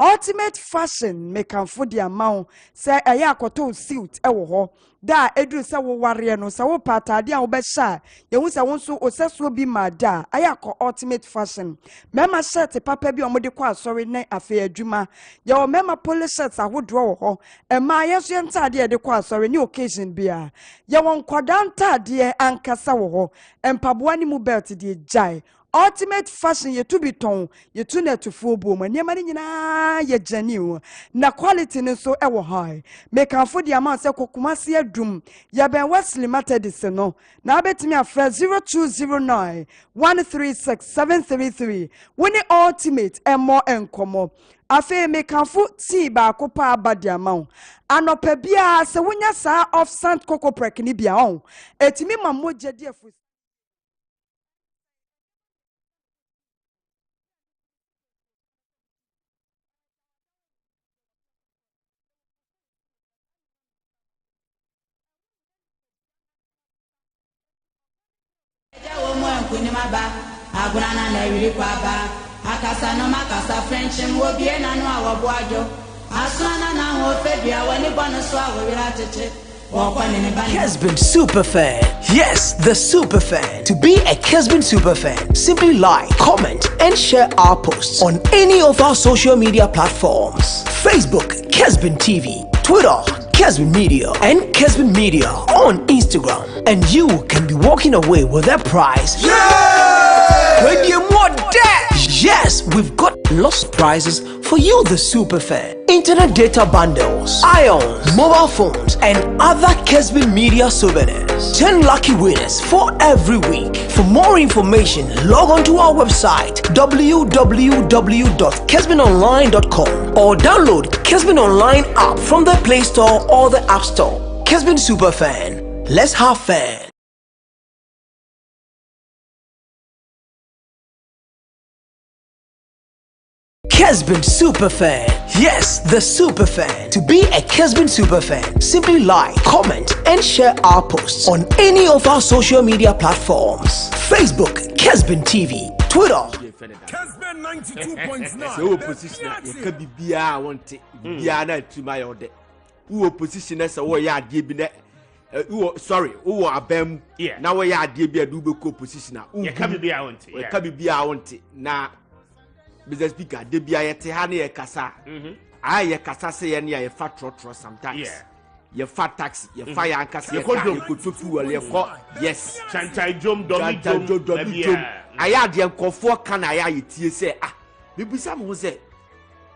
Ultimate Fashion make am for the amount say aya akoto suit ewo ho da edu se wo ware no se wo patade a wo be sha ye hu se won so osesuo bi ma da aya ko Ultimate Fashion mema shirt papa bi omode kwa asori ne afa adwuma ye wo mema polo shirts ahodo wo ho e ma ye so ntade ye de kwa asori ni occasion bia ye won kwada ntade ankasa wo ho empaboa ni mu belt de jai Ultimate Fashion ye to be ton ye to net to full boom and yamani ye genuine na quality ni so ewo high make am for the amount say kokumasi adum ye ben Wesley Methodist no na betimi afra 0209 136 733 when Ultimate and more enkomo afi make am for tea ba ko pa abadi amount anopa bia se wonya sa off sant cocoa prek ni bia on etimi mamoje de afu Kunimaba, Aguna na Yuri Kwaba, Akasa no Makasa French and Wobiena no our Boajo, Asana na Febia when you want to swallow it. Kessben Superfan. Yes, the Superfan. To be a Kessben Superfan, simply like, comment, and share our posts on any of our social media platforms. Facebook, Kessben TV, Twitter, Kessben Media, and Kessben Media on Instagram. And you can be walking away with a prize. Yeah! Radio more dash! Yes, we've got lots of prizes for you, the Superfan. Internet data bundles, ions, mobile phones, and other Kessben Media souvenirs. 10 lucky winners for every week. For more information, log on to our website www.kessbenonline.com or download Kessben Online app from the Play Store or the App Store. Kessben Superfan. Let's have fun. Kessben Superfan. Yes, the Superfan. To be a Kessben Superfan, simply like, comment, and share our posts on any of our social media platforms. Facebook, Kessben TV, Twitter. Kessben 92.9. So opposition, you can be bia want it. Bia na to my order. Who opposition as a way ya debine. Sorry, who are bem. Yeah. Now we are debia do be opposition. You can be bia want it. Can be bia want it. Na Mr. Speaker, debia yete hane kasa. I kasa say any a fat trotro sometimes. Yeah. Your fat taxi, your fire anchor, you could fuel your car. Yes. Chanchai jom domi jom. I had the uncle for can I say ah. Maybe some who say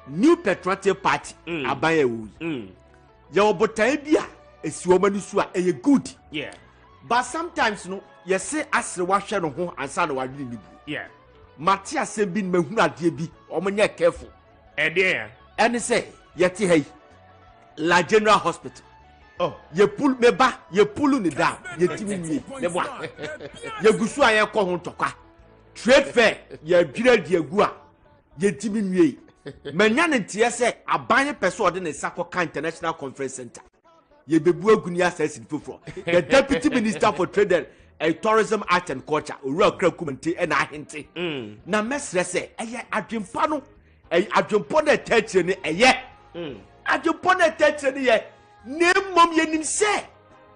new patriotic party abaye wood. Your botabia is woman is a good. Yeah. But sometimes no, you say as the washer no home and son of yeah. Matthias said been mehuna debi or man careful. Dear. And say yet hey La General Hospital. Oh, you pull me back, you pull me down, you timid me, the one. You go so I call home toka. Trade fair, you dread your gua, you timid me. Manyan and TSA, a buying person in a Sakoka International Conference Center. You be Gunia says in Fufro. The Deputy Minister for Trade and Tourism, Art and Culture, Real Community, and I hint. Now, Mestre say, I dream pano, I dream pon attention, yet. I dream pon attention, yet. Name mom yenim say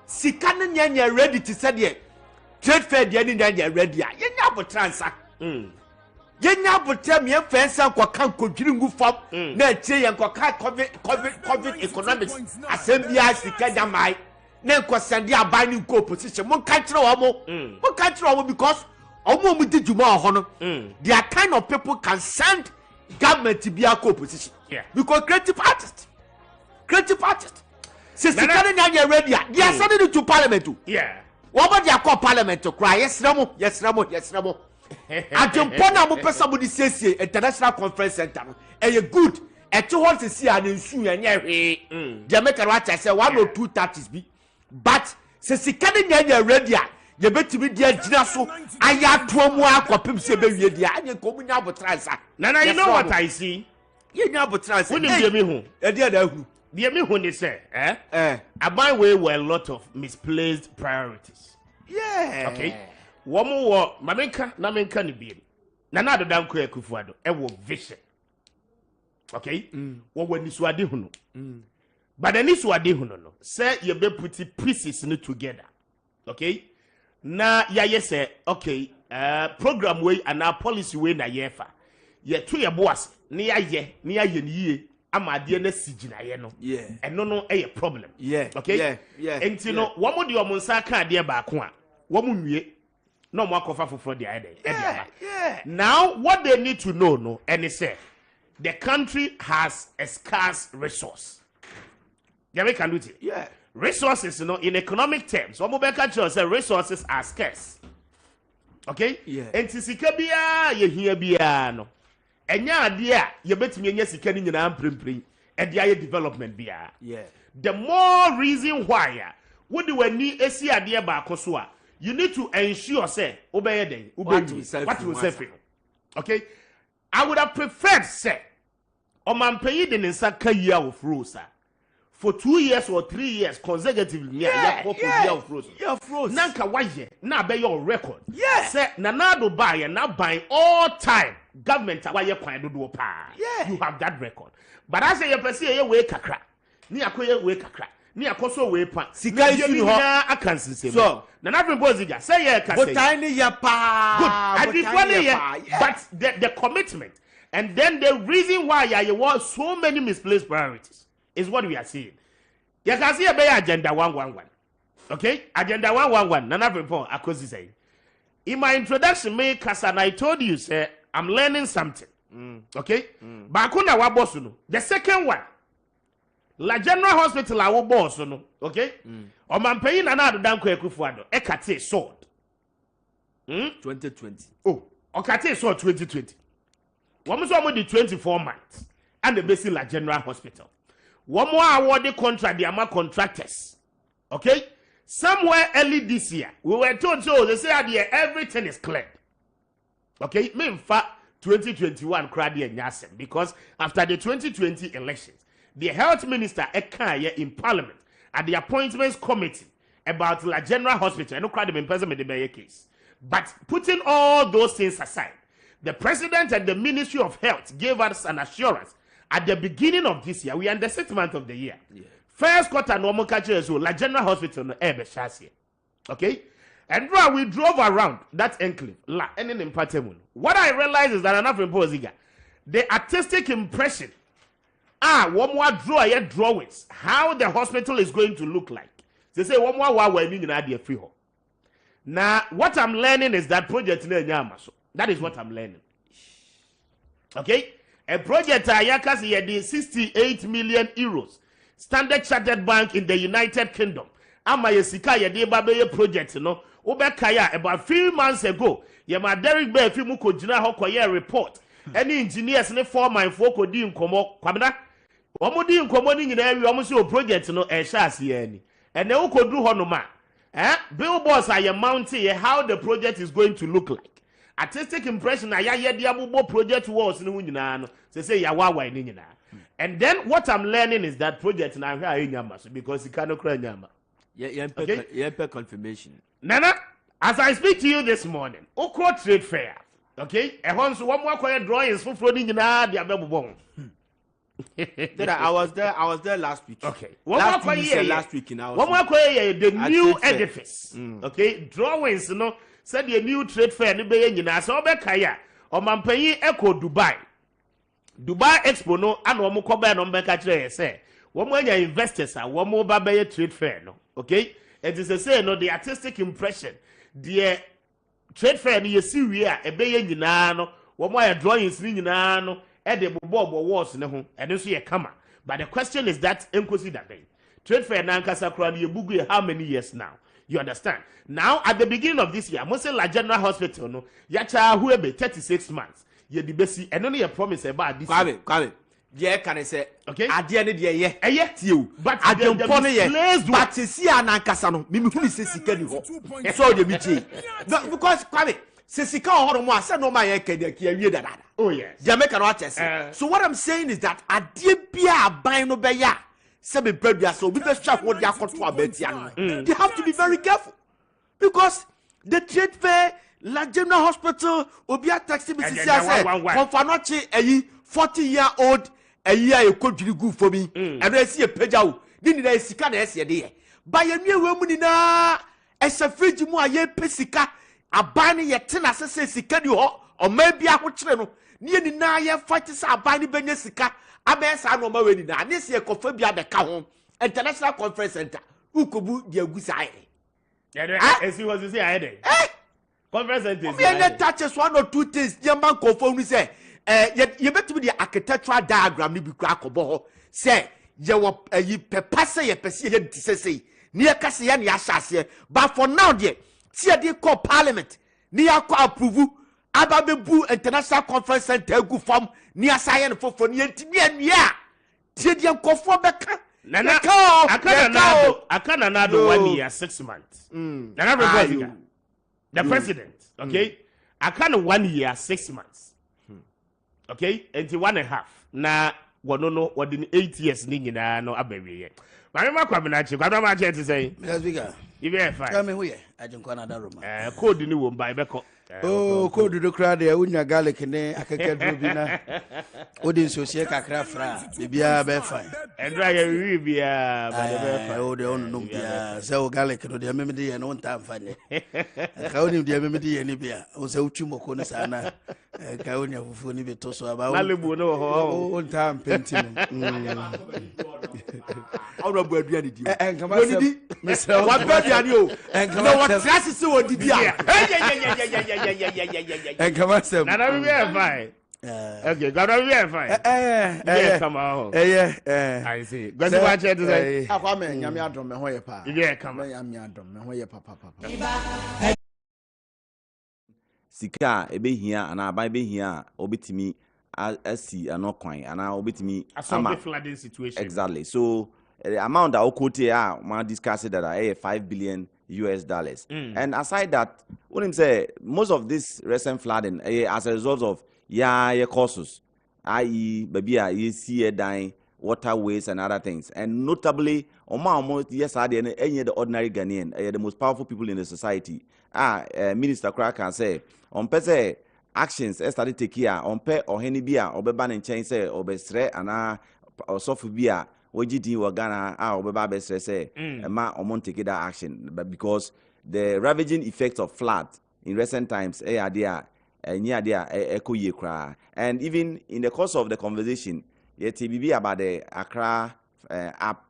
sikana nyanya ready to say ye trade fair de nyanya ready ya nya botransa yenya botem ye fensa kwa kan kodwiringu fam na tie ye kwa covid economics asembia sika jamai na kwa sande aban ni ko position mon ka kire wo because omo mu di djuma ho no they are kind of people can send government to be a co-position because creative artist since the Canadian ready, they are sending it to Parliament too. Yeah. What about their call Parliament to cry? Yes, Ramo. I jump on a somebody says International Conference Center. And you good. At 2 to see an issue and Jamaica right I say 1 or 2 touches be. But since the Canadian ready, you bet to be dear Jinaso. I have 2 more copies of the and you come in about transfer. Nana, you know what I see? You know about transfer. Wouldn't you be who? A dear who? Dear me when they say, my way were a lot of misplaced priorities. Yeah. Okay. One more Mamenka, Namenka ni be. Nana the damn queer kufuado. Vision. Okay? What when this wadi huno. But then this wadi huno no. Say you be putting pieces together. Okay? Na ya say, okay, program way and our policy way na yefa. Ye to your boss, ni ye. Ama de na sigina ye no and no a problem okay and you know what would your monsa ka de ba ko a wo mu nwie no mo akofa foforo de ide now what they need to know no and they say the country has a scarce resource we can do it resources you know in economic terms what mo be catch say resources are scarce okay and sika bia ye hia bia no enya ade a ye betimi enya sika ni nyina amprempren e de aye development bia the more reason why would wani esi ade ba akoso a you need to ensure say obeye den what you say okay I would have preferred say omampeyi de nsa ka yi a of rosa for 2 years or 3 years consecutively ya froze nanka waye na be your record say nanado buy na buy all time government waye kwan dodo pa you have that record but I say you person ye we kakra ni akoye we kakra ni akoso we pa sika issue ho akansi sem so nanado boziga say ye ka say but tiny ya pa but the commitment and then the reason why you want so many misplaced priorities is what we are seeing. You can see a better agenda 111. Okay? Agenda 111. None of report Akosi say. In my introduction, and I told you, say, I'm learning something. Okay? Bakuna wa boss no. The second one. La General Hospital our boss no. Okay? Omampeyi na na dan ko ekufuado. Ekate sword. 2020. Oh, okate sword 2020. Womo so mo di 24 months. And the basic La General Hospital. One more awarded contract, the amount contractors. Okay? Somewhere early this year, we were told so they say everything is cleared. Okay? Me in fact 2021 crowd and Yasen because after the 2020 elections, the health minister Ekaya in parliament at the appointments committee about La General Hospital, and no crowd in person with the case. But putting all those things aside, the president and the Ministry of Health gave us an assurance at the beginning of this year. We are in the 6th month of the year. First quarter, normal culture so La General Hospital no ebe chassis. Okay? And now we drove around that enclave. What I realized is that enough imposiga, the artistic impression one more draw your drawings how the hospital is going to look like. They say one more while we're in idea free. Now what I'm learning is that project that is what I'm learning. Okay, a project ayakas the 68 million euros. Standard Chartered Bank in the United Kingdom. Ama yesika yede babe project no. Obekaya about 3 months ago. Yema Derek Bay fi mu ko gina ho koye report. Any engineers ne foreman fo ko di nkomo kwamna. Omo di nkomo ni nyina wi omo se o project no e sha ase ani. Ene wo ko duru ho no ma. Billboards are mounting how the project is going to look like. Artistic impression aya yede abubo project walls ni hu nyina no. Say ya wawa ni nyina. And then what I'm learning is that project now because you cannot cry nyama. Yeah, confirmation. Nana, as I speak to you this morning, Okro Trade Fair. Okay? A horse one more quiet drawings for floating in the Ababon. I was there last week. Okay. Last week in our one more quiet the new edifice. Okay, drawings, said the new trade fair ni be nyina so be kaya o mampanyi echo Dubai Expo no and womo koba no mbeka kire say womo anya investors a womo ba be trade fair no. Okay, it is a say no the artistic impression the trade fair ni yesi wi a ebe ye nyina no womo aya drawings ni nyina no e de bobo walls ne ho e so ye kama. But the question is that enkosi that day trade fair na nkasa kra na yebugu how many years now? You understand? Now at the beginning of this year Mosela General Hospital no yacha who be 36 months. Ye di besi eno ne promise about this. Kwame. Yeah, can I say? Okay. Adie ne de ye. Tieu. But adempo ne ye. But si anankasa no, me hu se sika ni ho. So de mi tie. Because Kwame, se sika ho no mo ase no ma ye kede ki awie dada. Oh yes. Jamaica no atese. So what I'm saying is that adie bia aban no be ya. Se be bradua so we be strap what they akoto abetia no. They have to be very careful. Because the trade fair La General Hospital obia taxi me say konfanoche eyi 40-year-old eyi a ekodwiri gu for me and I see a pagya wo ni na sika na ese de ye ba ye nwe we mu ni na ese fridge mu a ye pesika aban ne ye tena sese sika di ho o ma bia ho kire no ni na ye fight sa aban ne benya sika abesa no ma we ni na ne se kofa bia de ka ho international conference center ukobu di agusa aye esi was say aye conference center me touches one or two things yamba confirm we say you bet me the architectural diagram ni bi kra kobo ho say ye wo yi pepase ye pese ye disese ni e kase ye na ahase but for now there see dey call parliament ni akọ approve ababebu international conference center gu form ni asaye no fofo ni ntimi anua tie dey nkofo beka nana akana na do 1 year 6 months nana president the president okay akana 1 year 6 months okay and 1.5 na wono no wodin 8 years ni nyina no abawiye mame makwame na chi kwadwa ma che say Mr. Speaker ibe fa come here ajinkwa na daroma code ni wo mba ibeko code do kra de unya garlic ne akeke dro bi na odin sosie kakra fra bibia be fa endra ya wi bia ba de be fa o de on no bia se o garlic no de memede ye no nta mfa ne ka oni de memede ye ne bia o se utwumoko no sana ka oni afufu ni beto so aba na lebu no ho o nta mpenti no awra bu adua ni di enkama se Mr. Wa bia ni o enkama what class se wo di bia enkama se na we be fine okay God we be fine come on I see go to watch it say Kwame nyame adom me ho ye pa come nyame adom me ho ye papa sika ebehia ana aban ebehia obetimi asi anokwan ana obetimi ama flooding situation exactly so the amount that okote man discuss that $5 billion and aside that what him say most of this recent flooding as a result of causes i.e. baby you see dying waterways and other things and notably yes the ordinary Ghanaian the most powerful people in the society Minister Crack can say on pese actions started take care on pe or any bia or beba nchen say or besre ana or sofu bia wajidi wagana or beba besre say ma or take that action but because the ravaging effects of flood in recent times and even in the course of the conversation yet TBB about the Accra app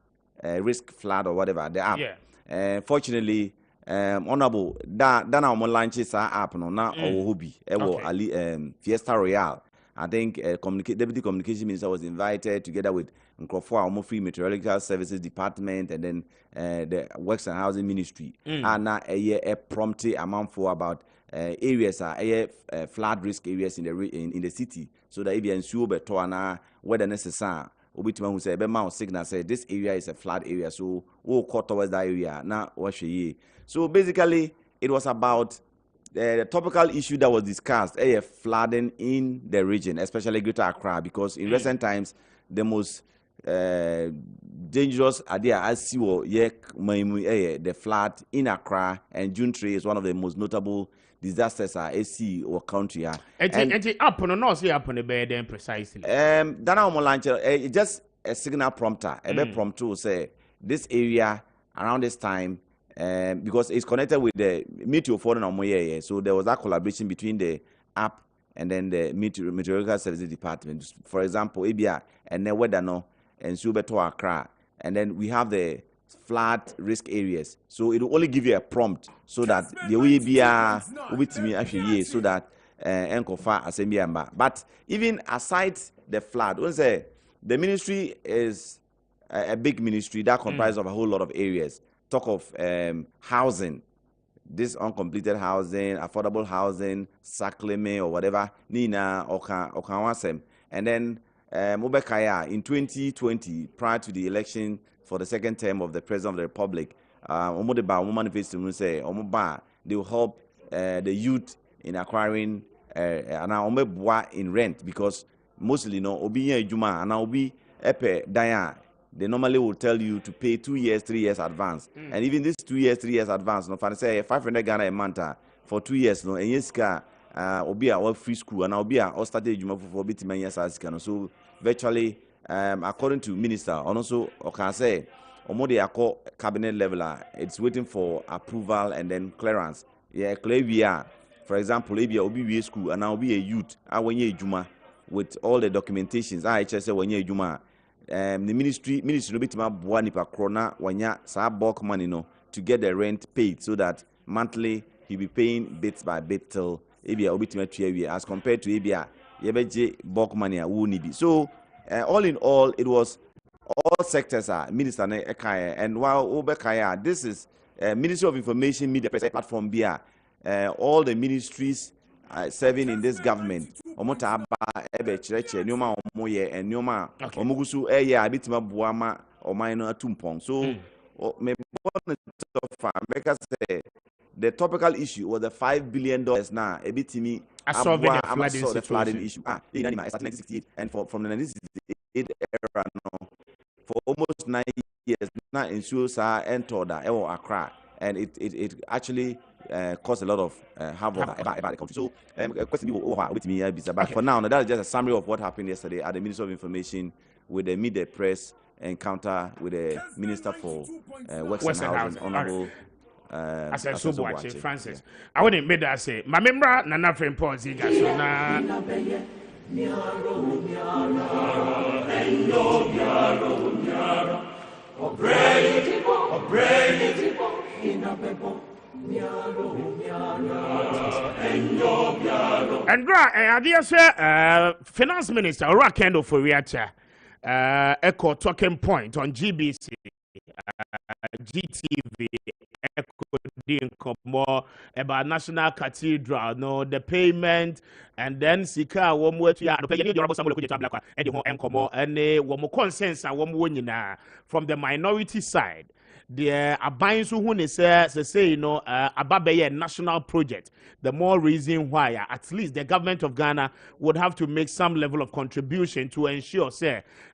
risk flood or whatever the app. Yeah. Fortunately, honorable that now mo launch this app no na hobby. Ali Fiesta Royale. I think Deputy Communication Minister was invited together with Nkrofo Free Meteorological Services Department and then the Works and Housing Ministry. And now a prompted amount for about areas flood risk areas in the city, so that if you ensure better na whether necessary. Obitima who say be signal say this area is a flood area, so we'll cut towards that area. Now so basically it was about the topical issue that was discussed, flooding in the region, especially Greater Accra, because in recent times the most dangerous idea I see the flood in Accra, and June 3 is one of the most notable disasters I see our country. And up on no see up on the bed then precisely. Dana Molanche, just a signal prompter, a prompt to say this area around this time. Because it's connected with the Meteor Foreign Omoye, so there was that collaboration between the app and then the Meteorological Services Department. For example, ABA and then weather no and Subeto Accra, and then we have the flood risk areas. So it will only give you a prompt so that the ABA with me actually so that Enkofa Assembly. But even aside the flood, we say the ministry is a big ministry that comprises of a whole lot of areas. Talk of housing, this uncompleted housing, affordable housing, Sakleme or whatever, Nina Okanwasem. And then Mobekaya in 2020, prior to the election for the second term of the President of the Republic, Omodeba manifesto say Omoba, they will help the youth in acquiring and Omebwa in rent, because mostly no Obi Juma and Obi Epe Daya. They normally will tell you to pay 2 years, 3 years advance. And even this 2 years, 3 years advance, no, if say 500 Ghana a month for 2 years, no, and yes, Obi a free school, and Obi a started Juma for bit years as can. So virtually, according to minister, and also can say, Omodi Ako cabinet level, it's waiting for approval and then clearance. Yeah, clear. For example, maybe Obi school, and now be a youth, Juma with all the documentations. I just say when Juma. The ministry no bitima boa nipa krona wanya sa bulk money no to get the rent paid, so that monthly he'll be paying bit by bit till ebia obitima twa as compared to ebia yebeje bulk money a wo nibi. So all in all, it was all sectors are minister na ekaya, and while obekaya, this is Ministry of Information Media Platform bia all the ministries serving in this government omota aba ebe chireche nyoma omoye and nyoma omugusu abitima buama oman no atumpong. So me because the topical issue was the $5 billion now ebitimi abwa the flooding issue in 1968, and from the 1968 era no for almost 9 years now ensures entered Accra, and it actually caused a lot of havoc about the country. So, question with me, but for now, that is just a summary of what happened yesterday at the Ministry of Information with the media press encounter with the Minister for Works and Housing, Honorable Maakye Francis. I wouldn't make that say, my member, Nana Friend Paul Ziga, so now. And I say, Finance Minister Rakendo for Riacha, echo talking point on GBC, GTV, echo more about National Cathedral, no, the payment, and then Sika, one more to and one more consensus, one more from the minority side. The abiding who say Ababeye national project. The more reason why at least the government of Ghana would have to make some level of contribution to ensure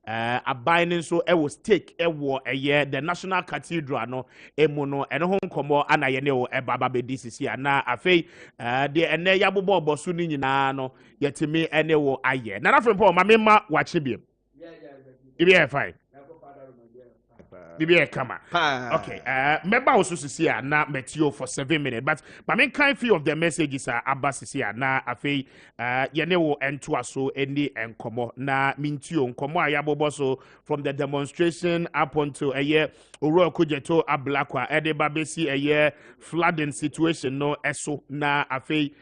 abiding so it will take a year the National Cathedral no emono and home komo anayene Bababe DCC na afei the ene yabobo bosu ni nyina no yetimi ene wo aye na na friend Paul mamema wache biem. Yeah, fine. Bibi Kama. Okay. Member also see na metio for 7 minutes. But my main kind few of the messages are Abbas here na afei yene wo ento aso eni enkomo na mintio nkomo ayabobo so from the demonstration up until a year Oro Kujeto Ablakwa Edeba besi a year flooding situation no eso na afei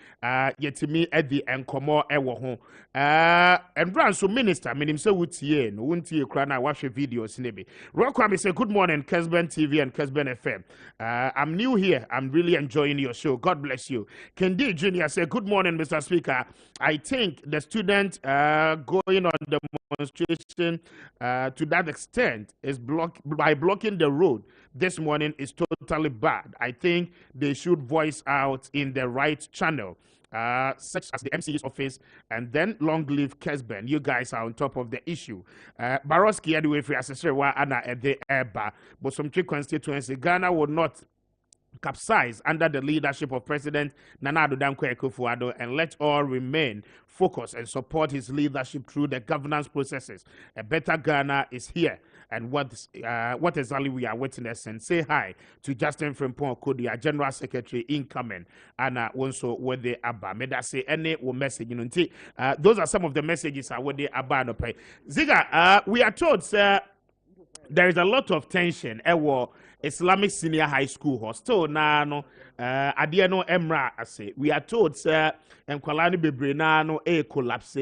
yetimi edi enkomo ewo ho and brand so minister minim se wutie no wuntie kra na watch videos nebe Kwame say good morning Kessben TV and Kessben FM. I'm new here. I'm really enjoying your show. God bless you. Kendi Junior say good morning Mr. Speaker. I think the student going on demonstration to that extent is by blocking the road this morning is totally bad. I think they should voice out in the right channel. Such as the MC's office, and then long live Kessben. You guys are on top of the issue. Baroski, anyway, for assessor, Anna at the Eba, but some three constituency, Ghana would not capsize under the leadership of President Nana Addo Dankwa Akufo-Addo, and let all remain focused and support his leadership through the governance processes. A better Ghana is here. And what exactly we are witnessing. Say hi to Justin Frimpong Kodi, our General Secretary incoming, and also with the Abba. May that say any message, you know. Those are some of the messages I would the Abba no pay. Ziga, we are told, sir, there is a lot of tension at Islamic Senior High School hostel. Na no, Adiano Emra ase. We are told, sir, and Kwalani Bebre na no collapse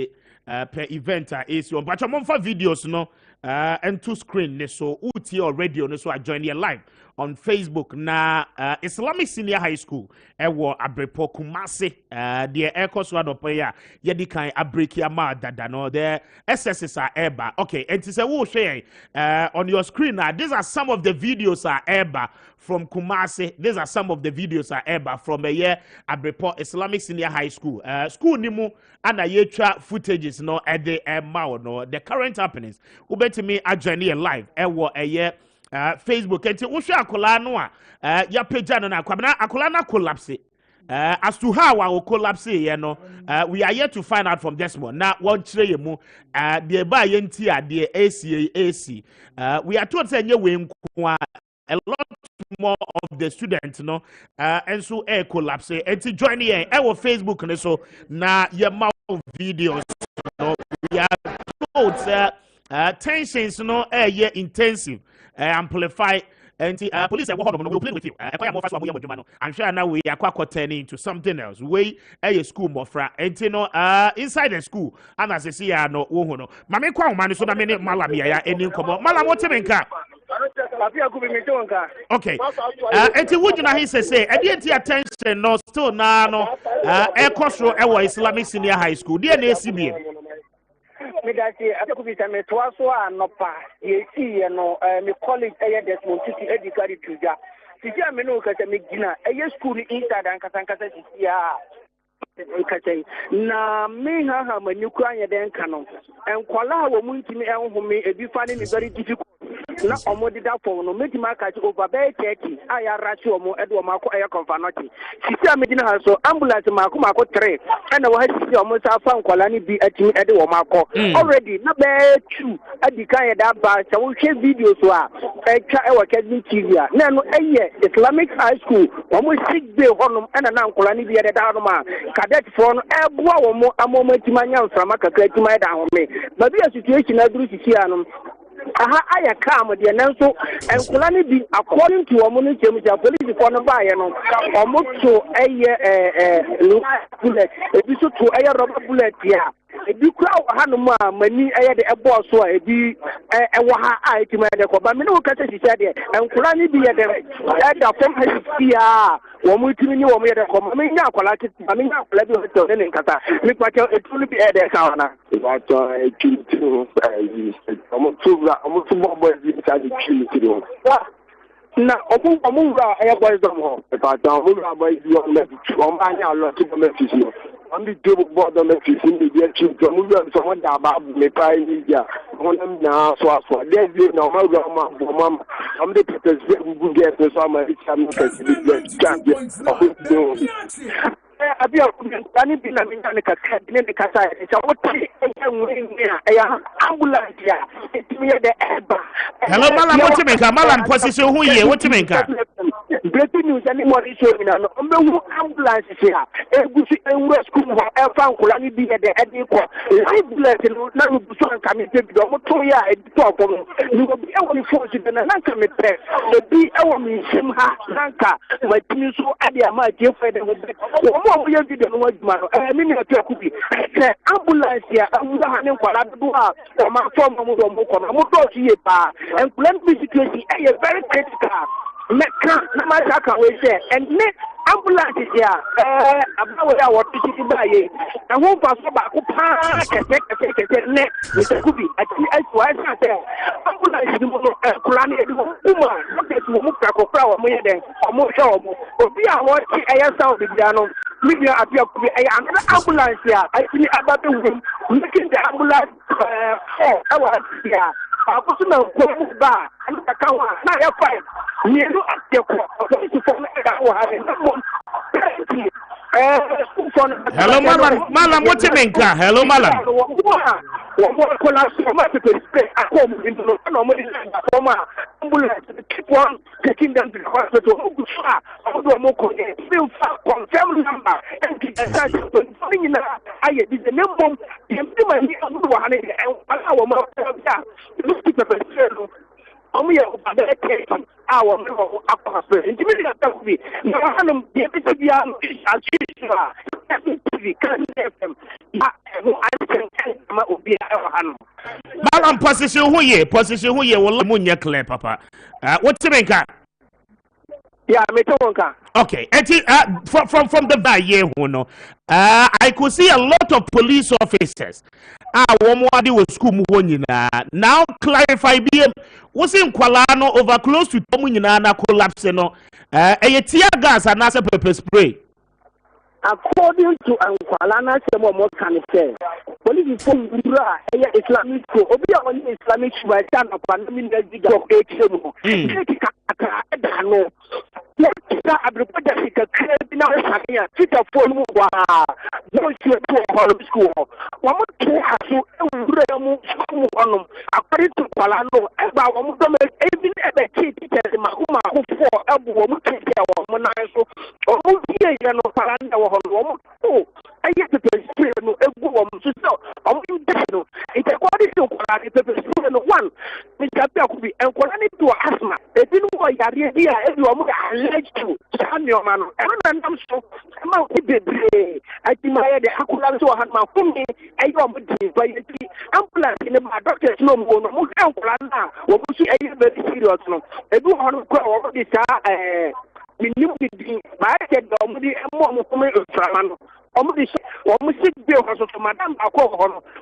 per event is on. But I'm for videos, no. And to screen so uti or radio so I join you live on Facebook na Islamic Senior High School ewo Abrepo Kumasi the Eko Swado Paya yedi kan abreki ama dada no the SSS are eba. Okay, and to say wo share on your screen now, these are some of the videos are eba from Kumasi. These are some of the videos are eba from a year Abrepo Islamic Senior High School. School nimu ana yetra footages no at the no the current happenings. To me a journey live a year Facebook and usha akola no ya page na kwabena akola na collapse as to how I will collapse you know we are yet to find out from this one now one tray mu the ba yenti the AC we are told say we a lot more of the students no and so collapse and to join here our Facebook and so na your mouth videos no we are told tensions no intensive amplify and police will play with you. I'm sure now we are turning into something else. We a school mofra and you know inside the school and as I see no no mame kwa man so na me malamia ya eni komo malam wotemenka okay enti wujina he say e attention no still na no e kosro e wa Islamic Senior High School dey na esibie me that Appiah Kubi say me to so anopa ye see no me college e Desmond Tutu edikari tuja sisi me no ka say me gina e school inside and kasankasa sisi ya na me ha maniku anya den kano enkwala wo muntimi enhome ebi fa ne very difficult na omodi da fo no medima ka over by 30 aya rachi omo edo mako aya confanoti sisi amedina ha so ambulance mako 3 na wo ha sisi omo sa fa nkwala ni bi atimi ede wo mako already na be 2 adika ya da ba sa wo hwe video so a twa e wo Kessben TV a na no eye Islamic High School omo 6 day honum na nkwala ni bi ede da no ma cadet for no eboa wo mo amomo timanya nsama kakra timaya da home ba bi a situation na duru sisi anum aha aya kam de nanso enkola ne bi according to omo no chemu ja police for no ba ye no omo to bullet ebi so to rubber bullet ya ebi kura hanom a mani de ebo so a ebi ewo ha a etima de ko ba me no ka sisi de enkola ne bi ye de da from hia wo mu timi ni wo mu ye de ko me nya akola kiti me nya akola bi to ne nkata me kwa che etulu bi de ka ona ba to ekitu omo to bobo bi ta di kiti do na omu ra e boys dom ho ba ta omu ra boys bi o me o ma nya lo ti me fi si on the table board on the fishing media chief to move on someone that about me pay media on them now so there's no mama I'm the people who get to some Appiah Kubi ani bi na minna ne kaka ne ne kasa e cha woti e ya ambulance ya timi de eba. Hello Malam, what's menka? Malam position who ye? What's menka? Breaking news ani mo ri show mi na no. Ombe ambulance ya. Egusi enwura school ho e fa nkula ni bi de edi ko. Ambulance no na rubuso nka me bi do mo to ya e to ko no. Ni go bi e wo ni force de na nka me pe. E bi e wo mi sim ha nka ma timi so ade ama je fa de ho be. Wo ye video no waduma no mi ni Appiah Kubi se ambulance ya awura ha ne nkwala do a o ma form mo do mo ko na mo do si ye pa and plan situation is very critical meka na ma saka we say and me ambulance ya abawo ya wo titi ba ye na ho pa so ba ko pa kese ne Appiah Kubi ati wa sa say ambulance di mo kula ni di mo kuma no ke mo mu ka ko pra wa mo ye den o mo sha o mo obi a wo ti eya sound bi no media Appiah Kubi another ambulance ya actually about the room making the ambulance akoso na ko ba anta kawa na ya fa ni no ateko to for me da wa ha na mo hello Malam what you mean ka hello Malam wo ko la so ma to spray akom into no no mo di ma ambulance keep on taking them to the hospital do mo ko e feel confirm number and attach to ni na aye di the name yemti ma ni abu wa ne ala wo ma ya look to the omu ya oba ke awo mo akwa spray nti mi da Kubi na hanum de pete bia no achira TV kan FM ya no I ma obi a hanum Malam position who ye wala munya clear papa what you mean ka yeah me tonka okay from the baye no I could see a lot of police officers wadi was school mu nyina now clarify biem was in kwala no over close to tomu nyina na collapse no tear gas and as a pepper spray according to Ankwala na se mo kan say police from Ura Islamic school obi on Islamic school stand up and me na diga o ekemu ka no ya abrupada fika krebi na sakya tita phone wa no sure to school wa mo to aso Ura mu school onum according to Kwala no eba wa mo do even ebe teachers ma ko for ebu wa mo teacher wa mo na so o mo die ya no Kwala na oh, I get the spray no ego so I'm no it according to Kwala the spray no one Mr. Appiah Kubi and Kwala need to asthma they didn't know yare here everyone alleged to your man and I'm so I'm I think my the akula so had my phone I go by ambulance in my doctors no more no Kwala na we see very serious no e do want to this minimum my said omudi mo ko me frama omudi sit be o so madam akọ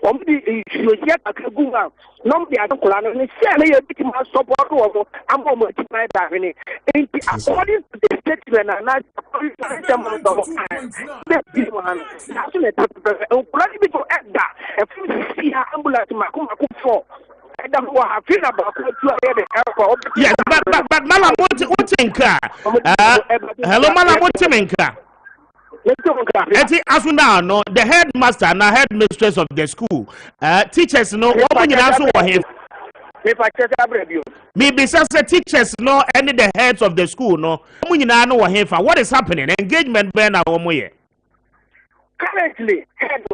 omudi yosia akagunga no be akola no se na ye bit ma support wo ambo mo ti my da ni enti according to the statement na ambulance ma ko for yes, but Malam, what you think? Hello, Malam, what you think? No, the headmaster and headmistress of the school, teachers know what you answer for him. Maybe teachers know any the heads of the school no. What is happening? Engagement ban our way. Currently, head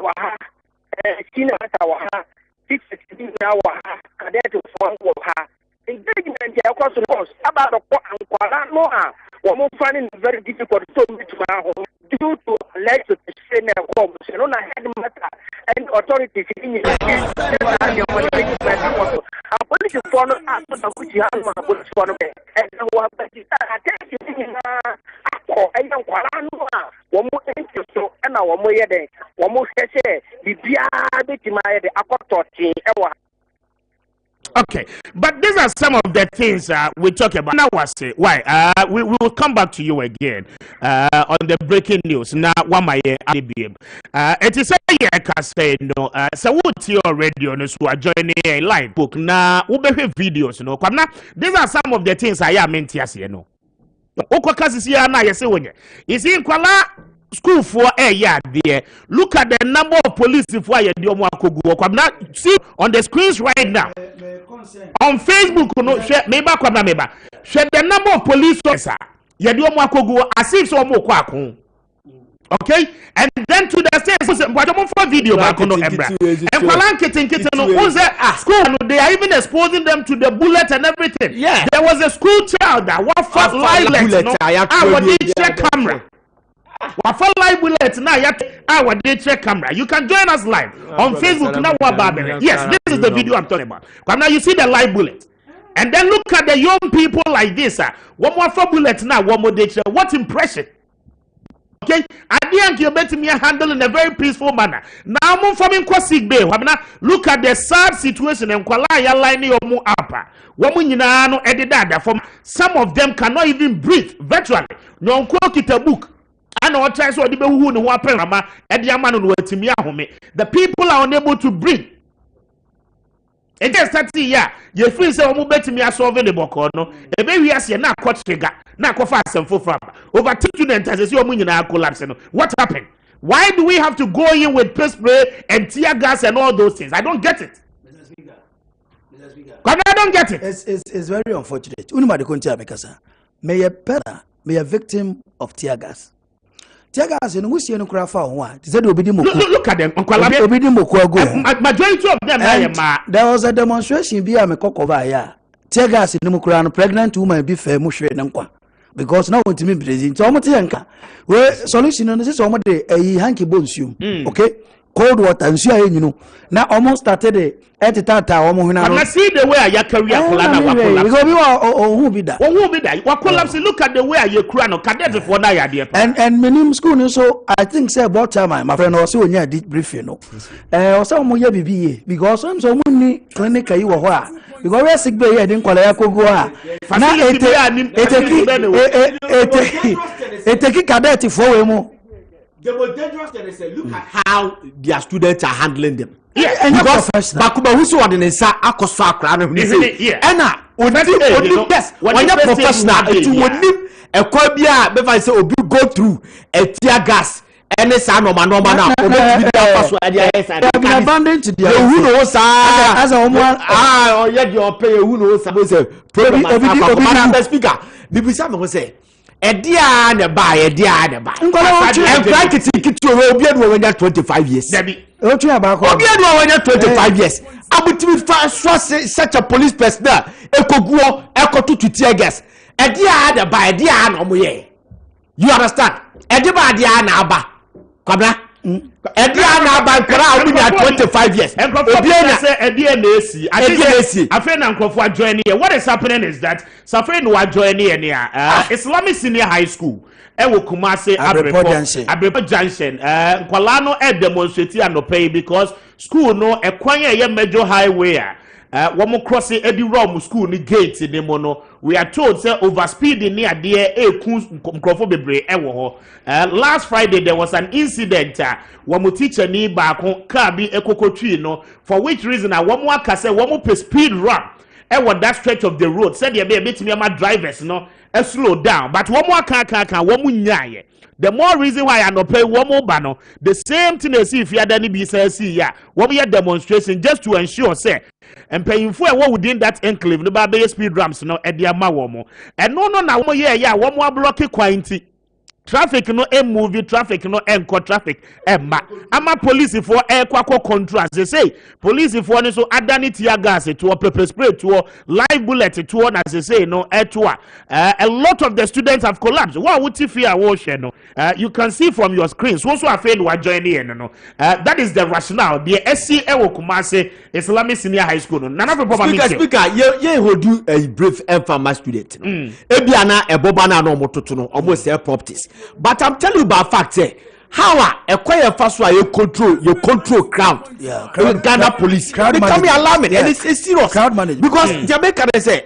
teachers now cadet for her. Engagement about the Kwala no we're finding it very difficult to meet due to lack of headmaster and authorities in police for which you have police for and okay, but these are some of the things we talk about. Now, why? We will come back to you again on the breaking news. Now, one my IBM. It is a say no. So what your radio no so joining a live book. Now, we videos no. Now, these are some of the things I am meant to say no. Oko kasi siya na yese wonye. Isi Kwala school for a year there. Look at the number of police for a year. See on the screens right now. On Facebook, no share maybe share the number of police officers. As if so more. Okay, and then to the same for video back on and school they are even exposing them to the bullet and everything. Yeah, there was a school child that was for live camera. For live bullet now our check camera. You can join us live on Facebook now. Yes, this is the video I'm talking about. But now you see the live bullet. And then look at the young people like this. One more for bullet now, one more day. What impression? Okay, I didn't you bet me handle in a very peaceful manner. Now I'm from sick bay. Look at the sad situation and kwalaya line mu apa. Woman no edidada from some of them cannot even breathe virtually. No kita book. And what tries what the people are unable to breathe. And just that yeah, you feel say omo betimi asolve the boko no. E be wi ase na akotega, na akofa asemfo from. Over 2 students as say omo nyina collapse no. What happened? Why do we have to go in with pepper spray and tear gas and all those things? I don't get it. I don't get it. It's very unfortunate. Unima de konti amekasa. May a better, may a victim of tear gas. Look at them. Majority of them. There was a demonstration via Mekokova. Tear gas in the pregnant woman be fair mushre because now to me president. So where solution on this almost a hanky bones you. Okay, cold water and you know. Now almost started at the tata almost. I see the way your career who be that? Who be that? What collapse? Look at the way you cry no cadet for that idea. And minimum school so I think say about time my friend also when you did brief you know. Also mo ye bibi because I'm so many clinic you were because we sick bay didn't call ya ko go a na it take cadet for we mo. The most dangerous thing is look at how their students are handling them. Yeah, and because Bakuba who saw the sa akoso akra na huni say ena odi yes when you professional it would need a kwabia be fa say obi go through a tear gas any sa normal na obi be pass so ade yes and abandon to the who know sa as a woman o ye the pay who know sa say obi speaker bibi sa me say Edia ne ba edia ne ba. Nkwa kiti obi adu when 25 years. Obi adu when 25 years. Abutimi fa such a police person ekoguo ekotutu tear gas. Edia ne ba edia na omo ye. You understand? Edi ba edia na aba. Kwabra. Edia na aba nkra obi na 25 years. Obi na say edia na esi. Afi na nkofo join here. What is happening is that Safari no join here near Islamic Senior High School. Ewo Kumase Abrepo Junction. Nkwala no demonstrate anope because school no ekwan ye major highway. Womo cross edi rom school ni gate ni mo no. We are told say overspeed near there nkrofo bebre ewo ho. Last Friday there was an incident womo teacher ni ba car bi ekokotwi no for which reason womo aka say womo pe speed run ewo that stretch of the road said there be betimi ma drivers no slow down but womo aka womo nyaye. The more reason why I no pay womo ba no the same thing as if ya dani bi say see ya womo ya demonstration just to ensure say and paying for what within that enclave no ba be speed ramps no e dia ma womo and no na womo ye ya womo block kwanti traffic no movie traffic no enko traffic emma ama police for kwako control they say police for no so adani tear gas to pepper spray to live bullet to na they say no a lot of the students have collapsed. What would you fear no you can see from your screen so afraid we are joining no that is the rationale the SC Ewo Kumase Islamic Senior High School no nana speaker ye hold a brief farmer student ebiana eboba na no mototo no almost properties. But I'm telling you about facts. How a quiet fast way you control crowd. Yeah, Ghana police. They come alarming and it's serious. Crowd management. Because Jamaica they say,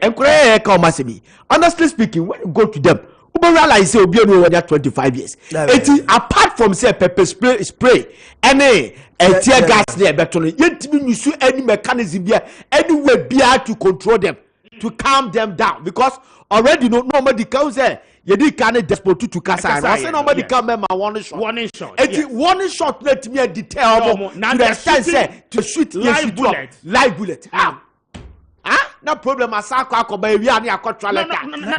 honestly speaking, when you go to them, you realize say obi no when 25 years. It apart from say pepper spray any tear gas there better no yetimi use any mechanism there anywhere to control them, to calm them down because already no nobody can say Yedi kane Desmond Tutu kasa. I say nobody come my one shot. One shot. One shot let me detail to the extent say to shoot live bullet. No problem asako akoba ewia na akotwa letter na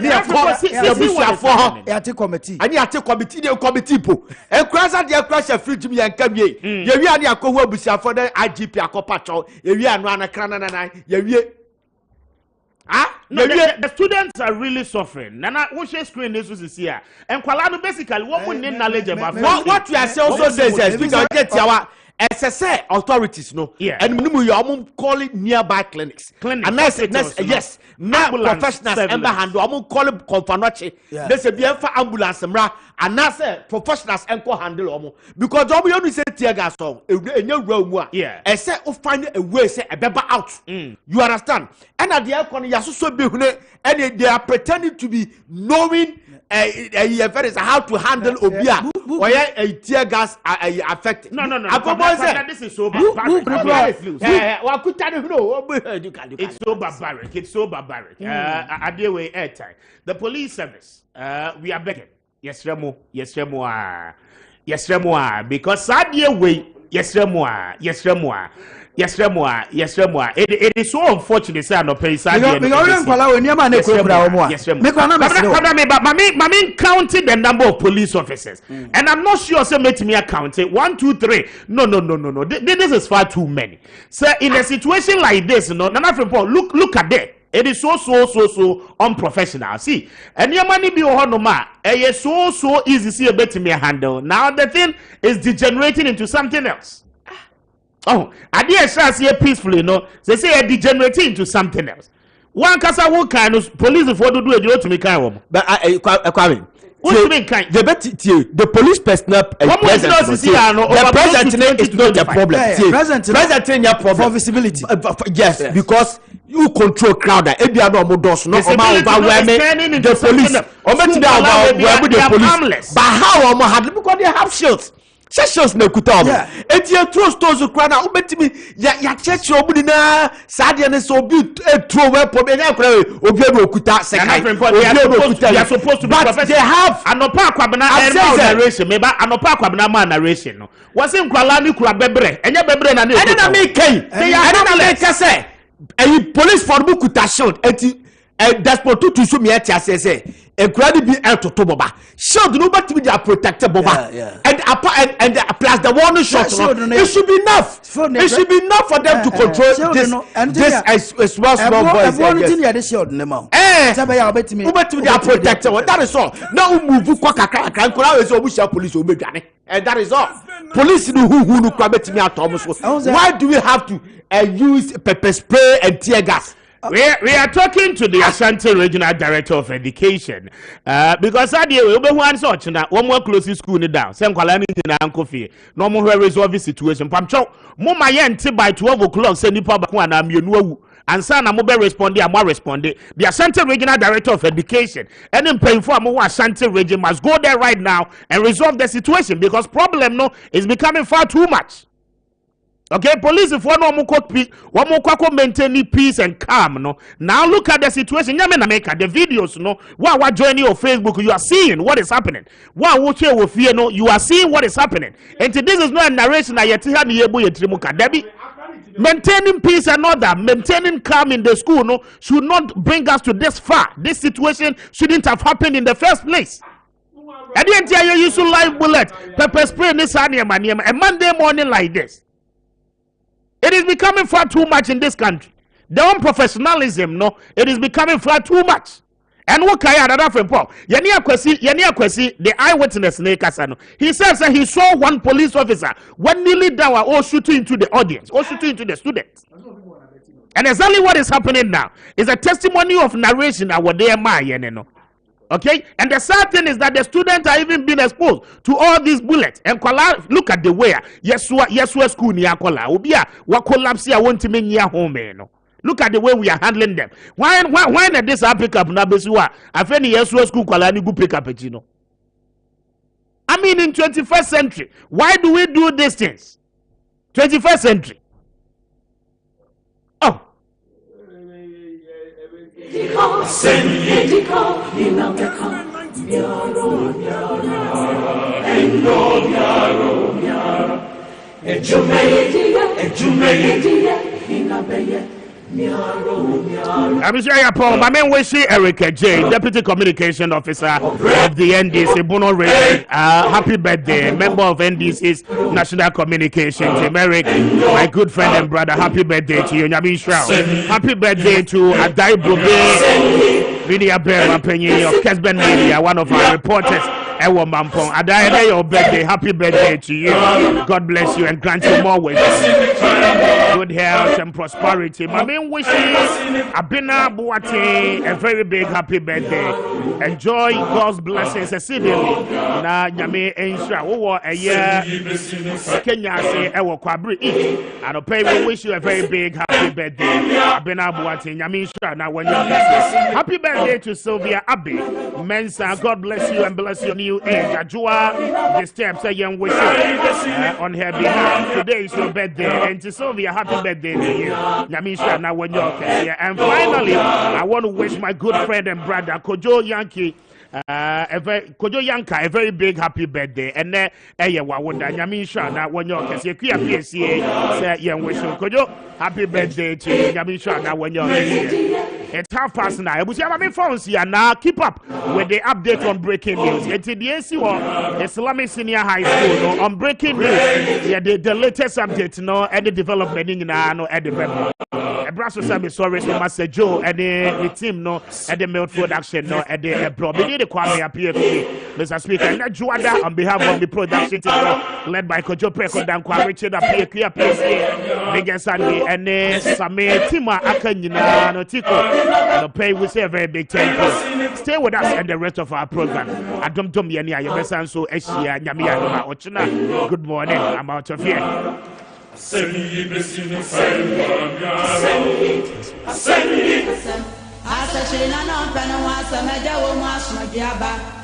ebusuafo yate committee ani ate committee po enkrasa de crash fridge mi yankamie yewia na akohu abusuafo na IGP akopacho ewia no anakra na yewie no, the students are really suffering. Nana, what your screen is here. And Kwalano basically, what we need knowledge about. What we are saying also says, because get our SSA authorities, no, and minimum you call it nearby clinics. And yes, now professionals and handle, call it confanoche. There's a BF ambulance, and now say professionals and handle because all we only say tear gas song in your room. Yeah, and say, find a way, say a baby out. You understand? And at the aircon, Yasuso be and they are pretending to be knowing how to handle obia or a tear gas affected. No. This is so barbaric. It's so barbaric. It's so barbaric. Adewe airtime. The police service. We are begging. Yes, Remo. Because Adewe. Yes, Remo. It is so unfortunate say no pay side. Mami counted the number of police officers, and I'm not sure say make me count it 1, 2, 3. No. This is far too many. So in a situation like this, look at that. It is so unprofessional. See, and your money be honoma. It is so easy see a bit me handle. Now the thing is degenerating into something else. Oh, I didn't say peacefully, no. They say I degenerating into something else. One casa who kind of police if what to do it to me kind of. But Kwame, what do you mean kind? The police personnel the present is not a problem. Present is a problem for visibility. Yes, because you control crowd. The police. But how because they have shields. Sessions na kuta omo etie throw stones kra na obetimi ya church omu na sadia ne so obi throw weapon be nya kra obi e okuta second they are supposed to be professional. They have anopa akwabena narration meba anopa akwabena narration no wase nkwala ni kura bebre enye bebre na na me kai na me kase police for kuta shield eti Desmond Tutu so me ati asese ekuradi bi to boba shield no but be protected boba and plus the warning shot it should be enough for them to control this small boys the shield nema protected that is all now move kwa kakra nkura we so obusha police obedwane and that is all police no who no kwa betimi atom so why do we have to use pepper spray and tear gas? We are talking to the Ashanti Regional Director of Education because I deal with one such now one more close school down. Same Kalani in Uncle Fee. No more resolve the situation. Pamcho, Moma Yenti by 12 o'clock, send you public one. I'm you and son, I'm mobile responding. I'm more responding. The Ashanti Regional Director of Education and then paying for more Ashanti region must go there right now and resolve the situation because problem is becoming far too much. Okay, police if one more maintain peace and calm, no. Now look at the situation. The videos, no. What joining your Facebook, you are seeing what is happening. What watching with fear, no, you are seeing what is happening. And this is not a narration that Debbie. Maintaining peace and order, maintaining calm in the school, no, should not bring us to this far. This situation shouldn't have happened in the first place. I didn't tell you use live bullet, pepper spray this a Monday morning like this. It is becoming far too much in this country. The unprofessionalism, no, it is becoming far too much. And what can I add from Paul? Yania Kwesi, the eyewitness, he says that he saw one police officer when nearly down all shooting into the audience, or shooting into the students. And exactly what is happening now is a testimony of narration at what they are. Okay, and the sad thing is that the students are even being exposed to all these bullets. And look at the way yes, school near Kola. Ubia what collapse here want to make near home. Look at the way we are handling them. Why not this pick up Nabesua? I find yes, school Kola ni go pick up a I mean, in 21st century, why do we do these things? 21st century. Oh. I'm sure you're Paul. My man, we see Erica J, Deputy Communication Officer of the NDC Bono Radio. Happy birthday, member of NDC's National Communication Team. Eric, my good friend and brother, happy birthday to you. Happy birthday to Adai Brobe, Media Bear Penny of Kessben Media, one of our reporters. Ewo Mampong, Adai, your birthday, happy birthday to you. God bless you and grant you more wishes, good health and prosperity. My main wishes, Abina Buate, a very big happy birthday. Enjoy God's blessings exceedingly. Na Nyame Ensha, a year Kenya say Ewo Kwabri eat. And we wish you a very big happy birthday. Abina Buate, Nyame Ensha, now when you happy birthday to Sylvia Abbey. Mensa, God bless you and bless your new age. Ajua, the steps a young wish on her behalf. Today is your birthday, and to Sylvia, happy birthday to you. Nyamisha, now when you're here. And finally, I want to wish my good friend and brother Kojo Yankee. Kojo Yanka, a very big happy birthday, and then Wawunda Nyamisha. Now when you're here, PSA say young wish Kojo happy birthday to you. Nyamisha. Now when you're here. It's half past 9. We have my phones here now. Keep up with the update on breaking news. It's the AC or Islamic Senior High School no, on breaking news. Yeah, the latest update no, and the development in no at the web. Brussels service sorry to Master Joe and the team no at the milk production no at the abroad. We need the Kwame Appiah Kubi, Mr. Speaker. And that Juada on behalf of the production team led by Kojo Preko Dan Kwame Appiah Kubi, biggest Sunday and Same Tima Akanyina no Tiko. The pay we say a very big thank you. Stay with us and the rest of our program. Adom Tom Yania, your best so Eshia Nyamia Ochina. Good morning. I'm out of here. Asashina no pano wasa meja wo mu asuma biaba